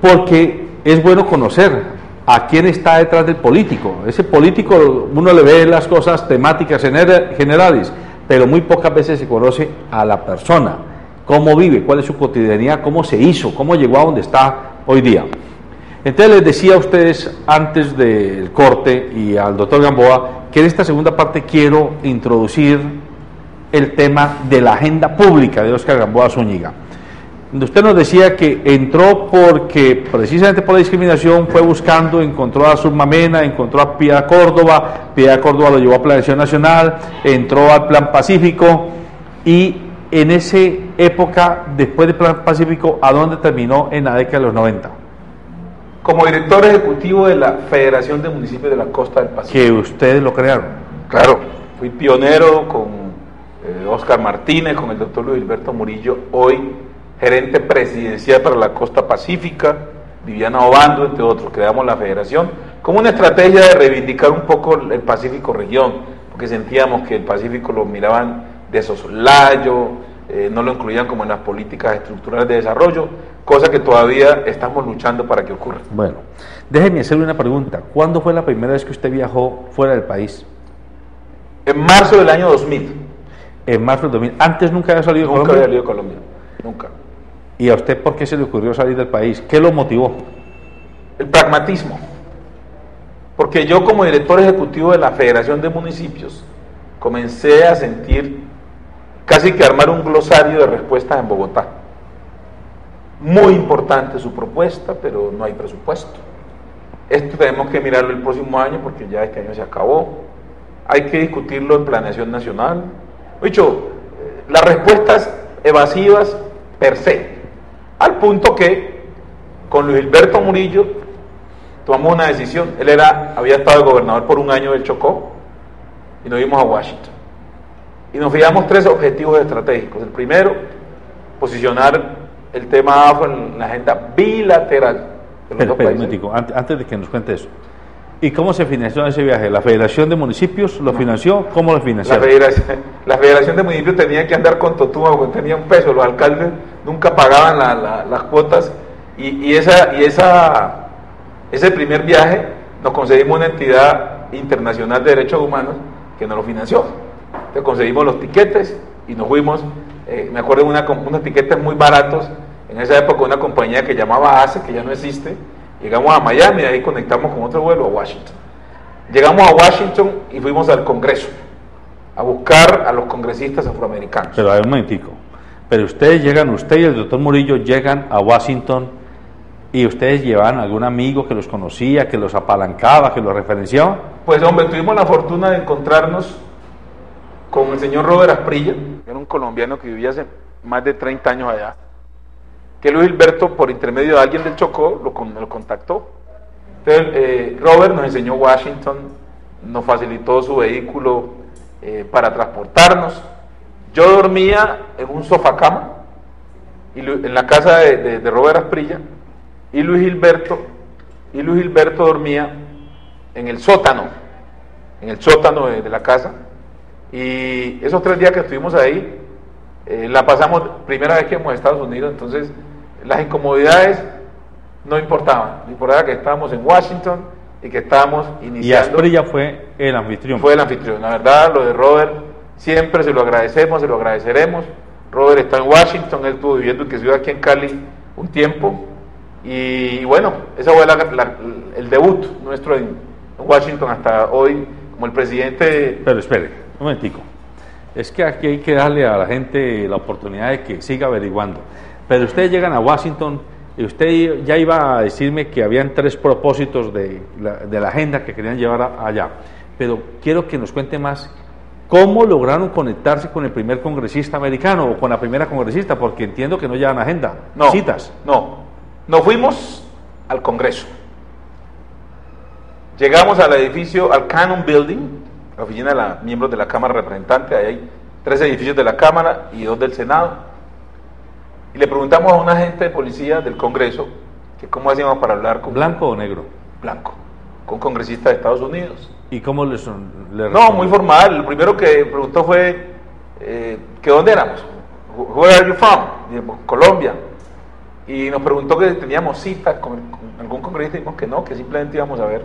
porque es bueno conocer a quién está detrás del político. Ese político, uno le ve las cosas temáticas generales, pero muy pocas veces se conoce a la persona, cómo vive, cuál es su cotidianidad, cómo se hizo, cómo llegó a donde está hoy día. Entonces les decía a ustedes antes del corte y al doctor Gamboa que en esta segunda parte quiero introducir el tema de la agenda pública de Óscar Gamboa Zúñiga. Usted nos decía que entró porque precisamente por la discriminación fue buscando, encontró a Surmamena, encontró a Piedad Córdoba lo llevó a Planeación Nacional, entró al Plan Pacífico y en esa época, después del Plan Pacífico, ¿a dónde terminó en la década de los 90? Como director ejecutivo de la Federación de Municipios de la Costa del Pacífico. Que ustedes lo crearon. Claro, fui pionero con Óscar Martínez, con el doctor Luis Gilberto Murillo, hoy gerente presidencial para la Costa Pacífica, Viviana Obando, entre otros. Creamos la federación como una estrategia de reivindicar un poco el Pacífico región, porque sentíamos que el Pacífico lo miraban de soslayo, no lo incluían como en las políticas estructurales de desarrollo, cosa que todavía estamos luchando para que ocurra. Bueno, déjeme hacerle una pregunta. ¿Cuándo fue la primera vez que usted viajó fuera del país? En marzo del año 2000. En marzo del 2000. ¿Antes nunca había salido de Colombia? Nunca había salido de Colombia, nunca. ¿Y a usted por qué se le ocurrió salir del país? ¿Qué lo motivó? El pragmatismo. Porque yo, como director ejecutivo de la Federación de Municipios, comencé a sentir casi que armar un glosario de respuestas en Bogotá. Muy importante su propuesta, pero no hay presupuesto. Esto tenemos que mirarlo el próximo año porque ya este año se acabó. Hay que discutirlo en Planeación Nacional. Dicho, las respuestas evasivas per se, al punto que con Luis Gilberto Murillo tomamos una decisión. Él había estado de gobernador por un año del Chocó y nos fuimos a Washington y nos fijamos 3 objetivos estratégicos. El primero, posicionar el tema afro en la agenda bilateral de los dos países. Antes de que nos cuente eso, ¿y cómo se financió ese viaje? ¿La Federación de Municipios lo financió? ¿Cómo lo financió? La Federación de Municipios tenía que andar con totuma porque tenía un peso. Los alcaldes nunca pagaban las cuotas y ese primer viaje nos conseguimos una entidad internacional de derechos humanos que nos lo financió. Entonces conseguimos los tiquetes y nos fuimos. Me acuerdo de unos tiquetes muy baratos en esa época, una compañía que llamaba ACE, que ya no existe. Llegamos a Miami y ahí conectamos con otro vuelo a Washington. Llegamos a Washington y fuimos al Congreso a buscar a los congresistas afroamericanos. Pero hay un momentico. Pero usted y el doctor Murillo llegan a Washington y ustedes llevan algún amigo que los conocía, que los apalancaba, que los referenciaba. Pues hombre, tuvimos la fortuna de encontrarnos con el señor Robert Asprilla, que era un colombiano que vivía hace más de 30 años allá, que Luis Gilberto, por intermedio de alguien del Chocó, lo contactó. Entonces, Robert nos enseñó Washington, nos facilitó su vehículo para transportarnos. Yo dormía en un sofá cama en la casa de Robert Asprilla, y Luis Gilberto dormía en el sótano de la casa. Y esos 3 días que estuvimos ahí, la pasamos, primera vez que íbamos a Estados Unidos, entonces las incomodidades no importaban, no importaba que estábamos en Washington y que estábamos iniciando. Y Asprilla fue el anfitrión. Fue el anfitrión, la verdad, lo de Robert siempre se lo agradecemos, se lo agradeceremos. Robert está en Washington, él estuvo viviendo aquí en Cali un tiempo, y bueno, ese fue el debut nuestro en Washington hasta hoy como el presidente. Pero espere, un momentico, es que aquí hay que darle a la gente la oportunidad de que siga averiguando. Pero ustedes llegan a Washington y usted ya iba a decirme que habían 3 propósitos de la agenda que querían llevar allá, pero quiero que nos cuente más cómo lograron conectarse con el primer congresista americano o con la primera congresista, porque entiendo que no llevan agenda, citas. Nos fuimos al Congreso, llegamos al edificio, al Cannon Building, la oficina de los miembros de la Cámara de Representantes. Ahí hay 3 edificios de la Cámara y 2 del Senado. Y le preguntamos a un agente de policía del Congreso que cómo hacíamos para hablar con... ¿Blanco o negro? Blanco, con congresistas de Estados Unidos. ¿Y cómo le No, muy formal. Lo primero que preguntó fue que dónde éramos. Where are you from? Dijimos, Colombia. y nos preguntó que teníamos citas con algún congresista y dijimos que no, que simplemente íbamos a ver.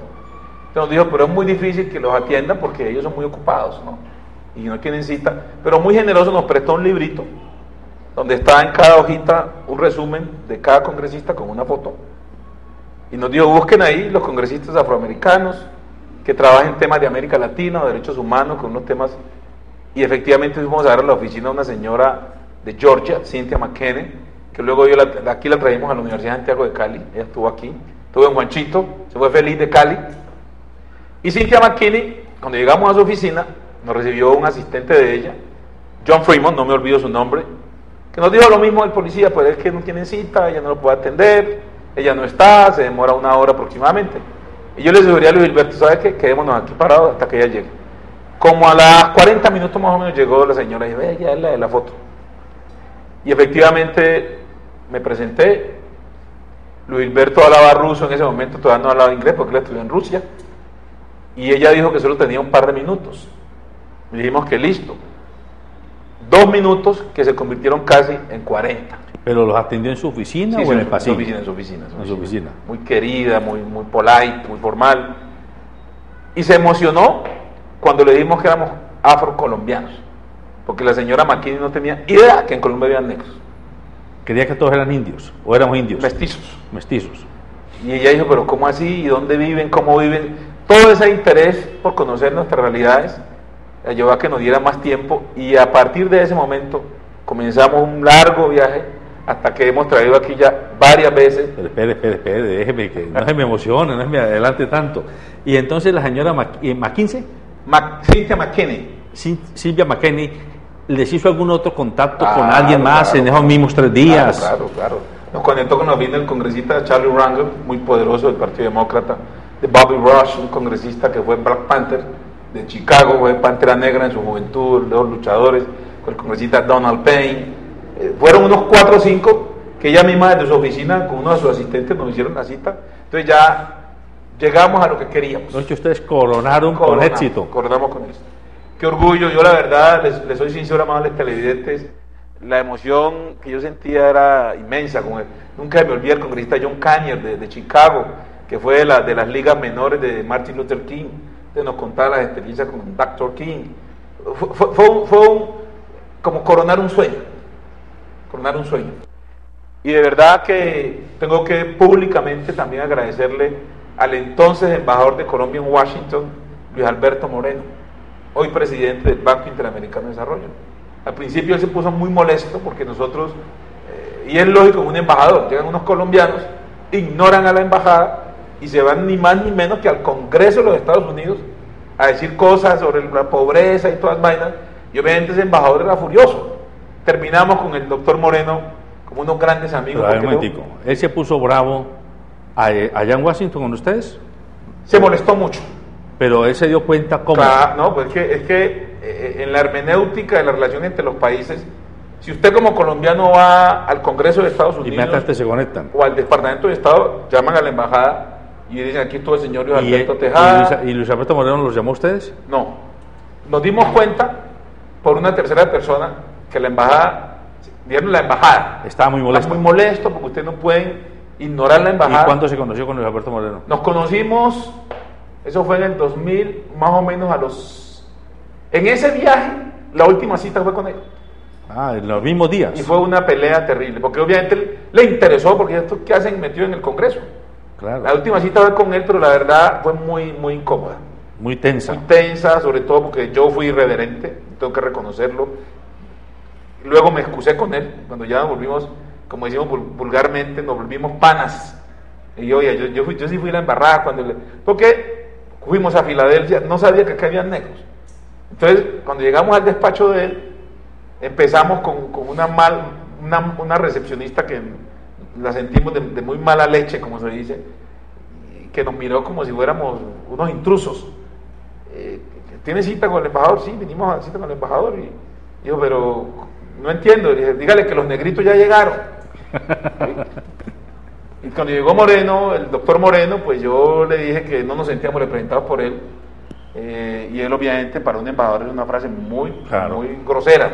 Entonces nos dijo, pero es muy difícil que los atiendan porque ellos son muy ocupados, ¿no? Y no tienen cita, pero muy generoso nos prestó un librito donde está en cada hojita un resumen de cada congresista con una foto. Y nos dijo, busquen ahí los congresistas afroamericanos que trabajan en temas de América Latina o derechos humanos, con unos temas. Y efectivamente fuimos a ver a la oficina de una señora de Georgia, Cynthia McKinney, que luego aquí la trajimos a la Universidad de Santiago de Cali. Ella estuvo aquí, estuvo en Juanchito, se fue feliz de Cali. Y Cynthia McKinney, cuando llegamos a su oficina, nos recibió un asistente de ella, John Freeman, no me olvido su nombre, que nos dijo lo mismo del policía, pues es que no tienen cita, ella no lo puede atender, ella no está, se demora 1 hora aproximadamente. Y yo le sugerí a Luis Gilberto, ¿sabes qué? Quedémonos aquí parados hasta que ella llegue. Como a las 40 minutos más o menos llegó la señora y dijo, ella es la de la foto. Y efectivamente me presenté. Luis Gilberto hablaba ruso en ese momento, todavía no hablaba inglés porque él estudió en Rusia. Y ella dijo que solo tenía un par de minutos. Y dijimos que listo. 2 minutos que se convirtieron casi en 40. ¿Pero los atendió en su oficina Sí, o en el pasillo? En su oficina. En su oficina. Muy querida, muy polite, muy formal. Y se emocionó cuando le dijimos que éramos afrocolombianos. Porque la señora McKinney no tenía idea que en Colombia había negros. Creía que todos eran indios, o éramos indios. Mestizos. Y ella dijo, pero ¿cómo así? ¿Y dónde viven? ¿Cómo viven? Todo ese interés por conocer nuestras realidades la llevó a que nos diera más tiempo, y a partir de ese momento comenzamos un largo viaje hasta que hemos traído aquí ya varias veces. Pero espere, déjeme que no se me emocione, no se me adelante tanto. Y entonces la señora McKinsey, Cynthia McKinney, Silvia McKinney, ¿les hizo algún otro contacto con alguien más en esos mismos 3 días? Claro. Nos conectó con la oficina del congresista Charlie Rangel, muy poderoso del Partido Demócrata, de Bobby Rush, un congresista que fue Black Panther de Chicago, fue Pantera Negra en su juventud, los luchadores, con el congresista Donald Payne. Fueron unos 4 o 5 que ella misma desde su oficina con uno de sus asistentes nos hicieron la cita. Entonces ya llegamos a lo que queríamos. Entonces ustedes coronamos con éxito. Coronamos con éxito. Qué orgullo. Yo la verdad, les soy sincero, amables televidentes, la emoción que yo sentía era inmensa. Nunca me olvidé el congresista John Conyers de Chicago, que fue de las ligas menores de Martin Luther King, que nos contaba las experiencias con Dr. King. Fue como coronar un sueño. Y de verdad que tengo que públicamente también agradecerle al entonces embajador de Colombia en Washington, Luis Alberto Moreno, hoy presidente del Banco Interamericano de Desarrollo. Al principio él se puso muy molesto porque nosotros, y es lógico, un embajador, llegan unos colombianos, ignoran a la embajada y se van ni más ni menos que al Congreso de los Estados Unidos a decir cosas sobre la pobreza y todas vainas, y obviamente ese embajador era furioso. Terminamos con el doctor Moreno como unos grandes amigos. Pero, un momentico, ¿él se puso bravo allá en Washington con ustedes? Se molestó mucho. Pero él se dio cuenta cómo. Claro, no, pues es que en la hermenéutica de la relación entre los países, si usted como colombiano va al Congreso de Estados Unidos inmediatamente se conectan, o al Departamento de Estado, llaman a la embajada y dicen, aquí estuvo el señor Luis Alberto Tejada. ¿Y Luis Alberto Moreno los llamó a ustedes? No, nos dimos cuenta por una tercera persona que la embajada, estaba muy molesto. Está muy molesto porque ustedes no pueden ignorar la embajada. ¿Y cuándo se conoció con Luis Alberto Moreno? Nos conocimos, eso fue en el 2000, más o menos en ese viaje, la última cita fue con él. En los mismos días. Y fue una pelea terrible, porque obviamente le interesó, porque esto que hacen metido en el Congreso. Claro. La última cita fue con él, pero la verdad fue muy incómoda. Muy tensa. Muy tensa, sobre todo porque yo fui irreverente, tengo que reconocerlo. Luego me excusé con él, cuando ya nos volvimos, como decimos vulgarmente, nos volvimos panas. Y yo sí fui la embarrada, porque fuimos a Filadelfia, no sabía que acá había negros. Entonces, cuando llegamos al despacho de él, empezamos con una recepcionista que la sentimos de muy mala leche, como se dice, que nos miró como si fuéramos unos intrusos. ¿Tiene cita con el embajador? Sí, vinimos a cita con el embajador. Y dijo, pero no entiendo. Le dije, dígale que los negritos ya llegaron. Y cuando llegó Moreno, el doctor Moreno, pues yo le dije que no nos sentíamos representados por él. Y él obviamente para un embajador es una frase muy grosera.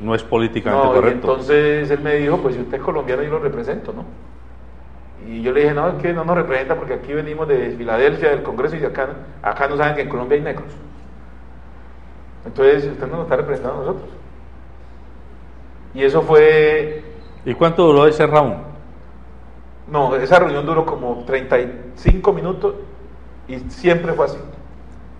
no es políticamente No, y correcto. entonces él me dijo, pues si usted es colombiano yo lo represento, ¿no? Y yo le dije, no, es que no nos representa porque aquí venimos de Filadelfia, del Congreso, y de acá no saben que en Colombia hay negros. Entonces usted no nos está representando a nosotros. Y eso fue... ¿Y cuánto duró ese round? No, esa reunión duró como 35 minutos y siempre fue así.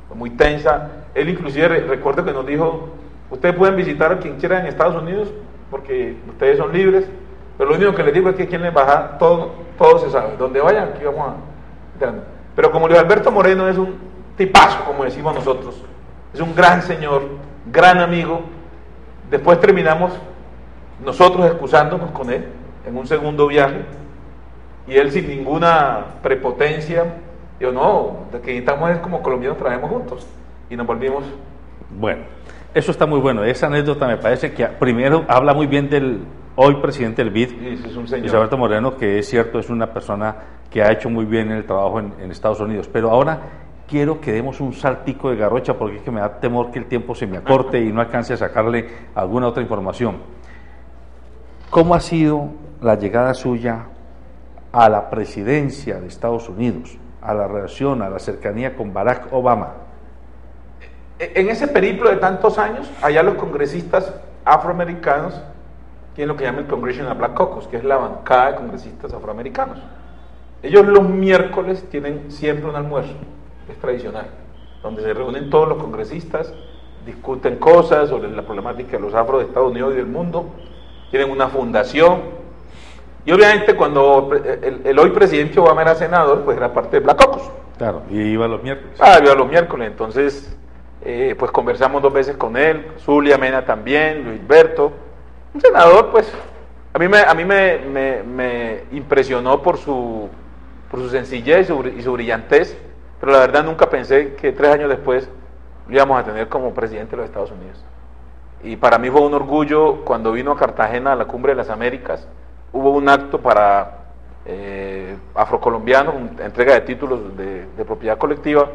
Fue muy tensa. Él inclusive, recuerdo que nos dijo, ustedes pueden visitar a quien quieran en Estados Unidos porque ustedes son libres, pero lo único que les digo es que aquí en la embajada todo se sabe. Donde vayan, aquí vamos a... Pero como Luis Alberto Moreno es un tipazo, como decimos nosotros, es un gran señor, gran amigo, después terminamos nosotros excusándonos con él en un segundo viaje, y él sin ninguna prepotencia dijo, no, lo que necesitamos es como colombianos trabajemos juntos, y nos volvimos. Bueno, eso está muy bueno. Esa anécdota me parece que primero habla muy bien del hoy presidente del BID, es un señor. Luis Alberto Moreno, que es cierto, es una persona que ha hecho muy bien el trabajo en Estados Unidos. Pero ahora quiero que demos un saltico de garrocha, porque es que me da temor que el tiempo se me acorte y no alcance a sacarle alguna otra información. ¿Cómo ha sido la llegada suya a la presidencia de Estados Unidos, a la relación, a la cercanía con Barack Obama? En ese periplo de tantos años, allá los congresistas afroamericanos tienen lo que llaman el Congressional Black Caucus, que es la bancada de congresistas afroamericanos. Ellos los miércoles tienen siempre un almuerzo, es tradicional, donde se reúnen todos los congresistas, discuten cosas sobre la problemática de los afros de Estados Unidos y del mundo, tienen una fundación, y obviamente cuando el hoy presidente Obama era senador, pues era parte de Black Caucus. Claro, y iba los miércoles. Iba los miércoles, entonces pues conversamos 2 veces con él, Zulia Mena también, Luis Alberto, un senador, pues a mí me impresionó por su sencillez y su brillantez, pero la verdad nunca pensé que 3 años después lo íbamos a tener como presidente de los Estados Unidos. Y para mí fue un orgullo cuando vino a Cartagena a la Cumbre de las Américas, hubo un acto para afrocolombianos, entrega de títulos de propiedad colectiva,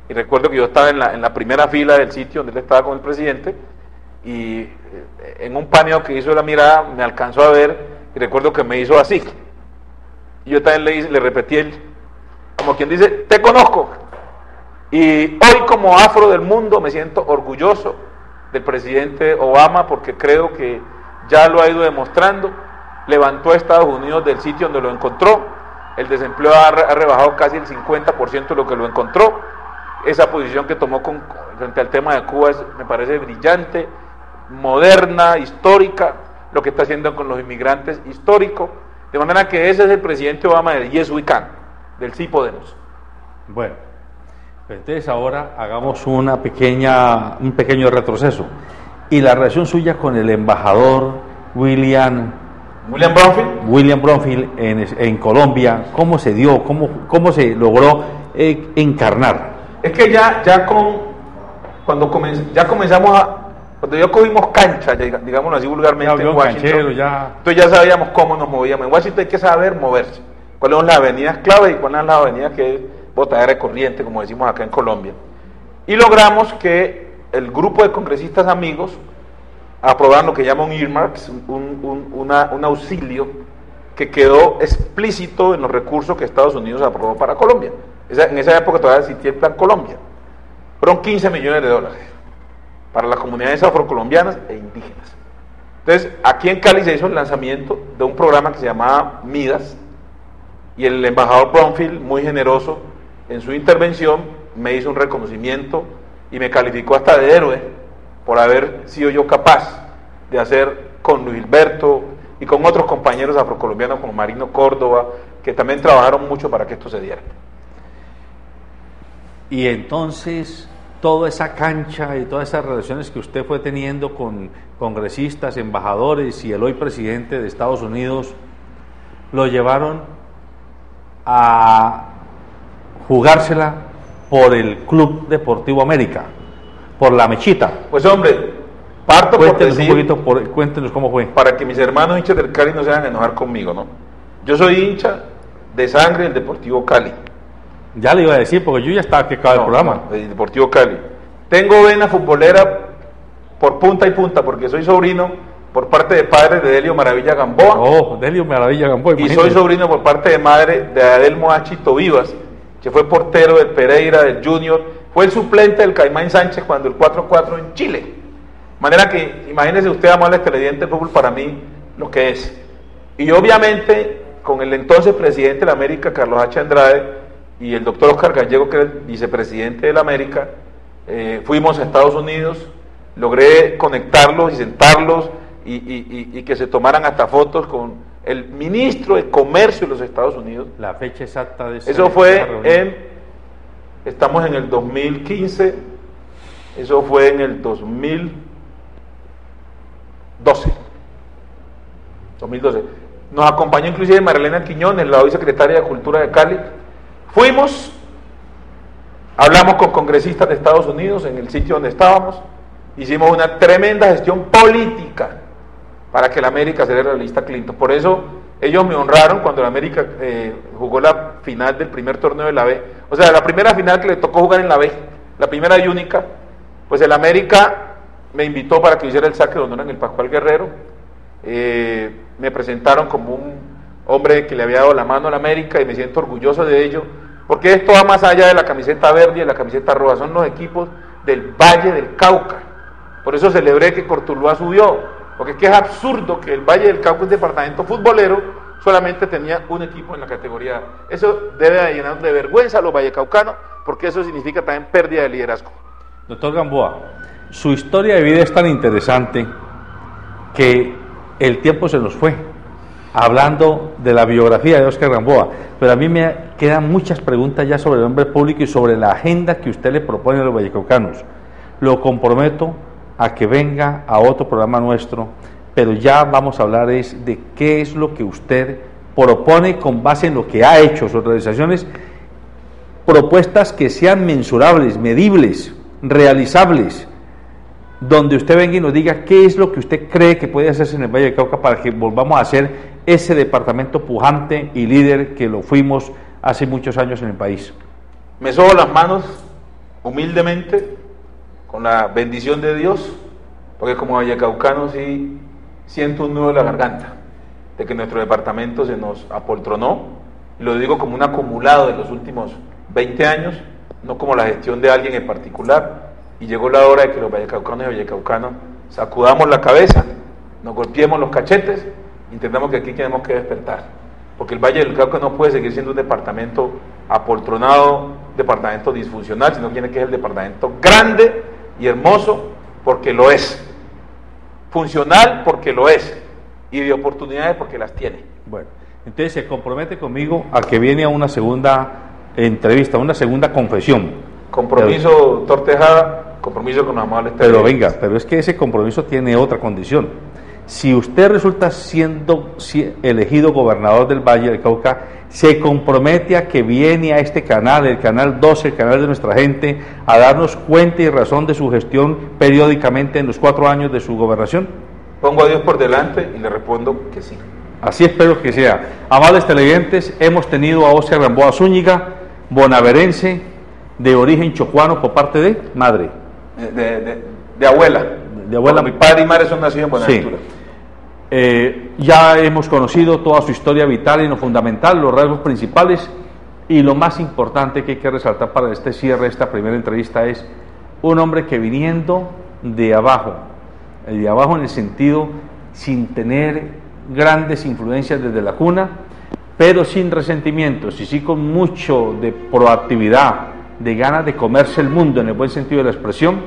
y recuerdo que yo estaba en la primera fila del sitio donde él estaba con el presidente, y en un paneo que hizo la mirada me alcanzó a ver, y recuerdo que me hizo así, y yo también le repetí como quien dice, te conozco, y hoy como afro del mundo me siento orgulloso del presidente Obama, porque creo que ya lo ha ido demostrando, levantó a Estados Unidos del sitio donde lo encontró, el desempleo ha rebajado casi el 50% de lo que lo encontró, esa posición que tomó frente al tema de Cuba me parece brillante, moderna, histórica, lo que está haciendo con los inmigrantes, histórico, de manera que ese es el presidente Obama del Yes We Can, del sí podemos. Bueno, entonces ahora hagamos un pequeño retroceso. Y la relación suya con el embajador William Bromfield en Colombia, ¿cómo se dio? ¿Cómo se logró encarnar? Es que cuando ya cogimos cancha, digámoslo así vulgarmente, en Washington, entonces ya sabíamos cómo nos movíamos. En Washington hay que saber moverse. ¿Cuáles son las avenidas clave y cuáles son las avenidas que es botadera corriente, como decimos acá en Colombia? Y logramos que el grupo de congresistas amigos aprobaran lo que llaman un earmarks, un auxilio que quedó explícito en los recursos que Estados Unidos aprobó para Colombia. En esa época todavía existía el Plan Colombia. Fueron $15 millones para las comunidades afrocolombianas e indígenas. Entonces, aquí en Cali se hizo el lanzamiento de un programa que se llamaba Midas, y el embajador Bromfield, muy generoso en su intervención, me hizo un reconocimiento y me calificó hasta de héroe por haber sido yo capaz de hacer con Luis Alberto y con otros compañeros afrocolombianos como Marino Córdoba, que también trabajaron mucho para que esto se diera. Y entonces toda esa cancha y todas esas relaciones que usted fue teniendo con congresistas, embajadores y el hoy presidente de Estados Unidos lo llevaron a jugársela por el Club Deportivo América, por la mechita. Pues hombre, parto cuéntenos por decir, cuéntenos cómo fue. Para que mis hermanos hinchas del Cali no se hagan enojar conmigo, ¿no? Yo soy hincha de sangre del Deportivo Cali. Ya le iba a decir, porque yo ya estaba que acaba el programa. Del Deportivo Cali. Tengo vena futbolera por punta y punta, porque soy sobrino por parte de padre de Delio Maravilla Gamboa. Oh, Delio Maravilla Gamboa. Y soy sobrino por parte de madre de Adelmo Achito Vivas, que fue portero del Pereira, del Junior, fue el suplente del Caimán Sánchez cuando el 4-4 en Chile. De manera que, imagínese usted, amable televidente, el fútbol para mí lo que es. Y obviamente, con el entonces presidente de la América, Carlos H. Andrade, y el doctor Oscar Gallego, que era el vicepresidente de la América, fuimos a Estados Unidos, logré conectarlos y sentarlos y que se tomaran hasta fotos con el ministro de Comercio de los Estados Unidos. La fecha exacta de eso fue estamos en el 2015, eso fue en el 2012. Nos acompañó inclusive Marilena Quiñones, la hoy secretaria de Cultura de Cali. Fuimos, hablamos con congresistas de Estados Unidos en el sitio donde estábamos, hicimos una tremenda gestión política para que la América se la lista Clinton. Por eso ellos me honraron cuando la América jugó la final del primer torneo de la B, o sea, la primera final que le tocó jugar en la B, la primera y única. Pues el América me invitó para que hiciera el saque de honor en el Pascual Guerrero. Me presentaron como un hombre que le había dado la mano a la América y me siento orgulloso de ello, porque esto va más allá de la camiseta verde y de la camiseta roja, son los equipos del Valle del Cauca. Por eso celebré que Cortuluá subió, porque es que es absurdo que el Valle del Cauca, un departamento futbolero, solamente tenía un equipo en la categoría A. Eso debe llenar de vergüenza a los vallecaucanos, porque eso significa también pérdida de liderazgo. Doctor Gamboa, su historia de vida es tan interesante que el tiempo se nos fue hablando de la biografía de Óscar Gamboa, pero a mí me quedan muchas preguntas ya sobre el hombre público y sobre la agenda que usted le propone a los vallecaucanos. Lo comprometo a que venga a otro programa nuestro, pero ya vamos a hablar de qué es lo que usted propone con base en lo que ha hecho, sus realizaciones, propuestas que sean mensurables, medibles, realizables, donde usted venga y nos diga qué es lo que usted cree que puede hacerse en el Valle del Cauca para que volvamos a ser ese departamento pujante y líder que lo fuimos hace muchos años en el país. Me sobo las manos humildemente, con la bendición de Dios, porque como vallecaucano sí siento un nudo en la garganta de que nuestro departamento se nos apoltronó, y lo digo como un acumulado de los últimos 20 años, no como la gestión de alguien en particular. Y llegó la hora de que los vallecaucanos y vallecaucanos sacudamos la cabeza, nos golpeemos los cachetes, y entendamos que aquí tenemos que despertar, porque el Valle del Cauca no puede seguir siendo un departamento apoltronado, departamento disfuncional, sino que tiene que ser el departamento grande y hermoso, porque lo es, funcional porque lo es, y de oportunidades porque las tiene. Bueno, entonces se compromete conmigo a que viene a una segunda entrevista, una segunda confesión. Compromiso, doctor Tejada, compromiso con los amables. Pero venga, pero es que ese compromiso tiene otra condición. Si usted resulta siendo elegido gobernador del Valle del Cauca, se compromete a que viene a este canal, el canal 12, el canal de nuestra gente, a darnos cuenta y razón de su gestión periódicamente en los 4 años de su gobernación. Pongo a Dios por delante y le respondo que sí. Así espero que sea. Amables televidentes, hemos tenido a Óscar Gamboa Zúñiga, bonaverense, de origen chocuano por parte de madre. De abuela. De abuela. Mi padre y madre son nacidos en Buenaventura. Sí. Ya hemos conocido toda su historia vital y lo fundamental, los rasgos principales, y lo más importante que hay que resaltar para este cierre de esta primera entrevista es un hombre que viniendo de abajo en el sentido sin tener grandes influencias desde la cuna, pero sin resentimientos y sí con mucho de proactividad, de ganas de comerse el mundo en el buen sentido de la expresión,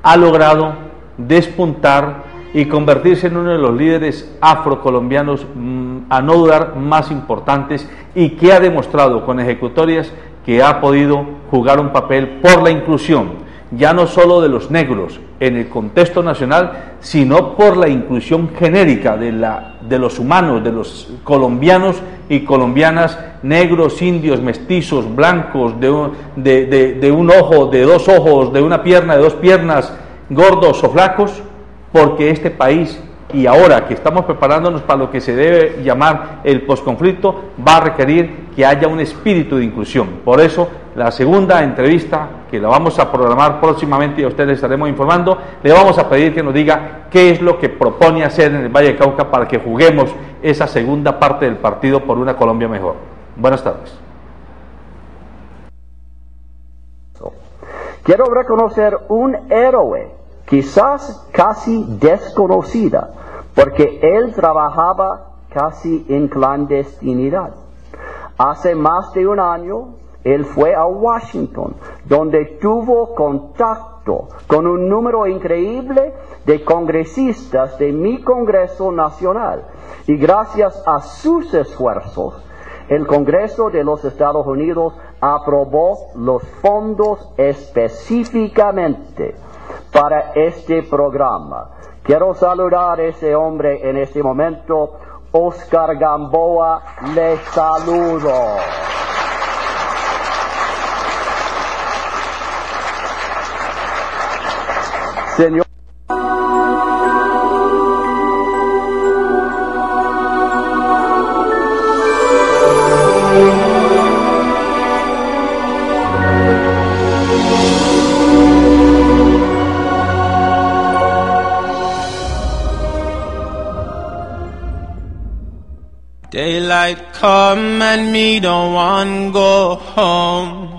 ha logrado despuntar y convertirse en uno de los líderes afrocolombianos, a no dudar, más importantes, y que ha demostrado con ejecutorias que ha podido jugar un papel por la inclusión, ya no solo de los negros en el contexto nacional, sino por la inclusión genérica de los humanos, de los colombianos y colombianas, negros, indios, mestizos, blancos, de un ojo, de 2 ojos, de una pierna, de 2 piernas, gordos o flacos, porque este país, y ahora que estamos preparándonos para lo que se debe llamar el posconflicto, va a requerir que haya un espíritu de inclusión. Por eso la segunda entrevista, que la vamos a programar próximamente y a ustedes les estaremos informando, le vamos a pedir que nos diga qué es lo que propone hacer en el Valle del Cauca para que juguemos esa segunda parte del partido por una Colombia mejor. Buenas tardes. Quiero reconocer un héroe, quizás casi desconocida, porque él trabajaba casi en clandestinidad. Hace más de un año, él fue a Washington, donde tuvo contacto con un número increíble de congresistas de mi Congreso Nacional. Y gracias a sus esfuerzos, el Congreso de los Estados Unidos aprobó los fondos específicamente para este programa. Quiero saludar a ese hombre en este momento. Oscar Gamboa, le saludo. Señor. Daylight come and me don't want go home.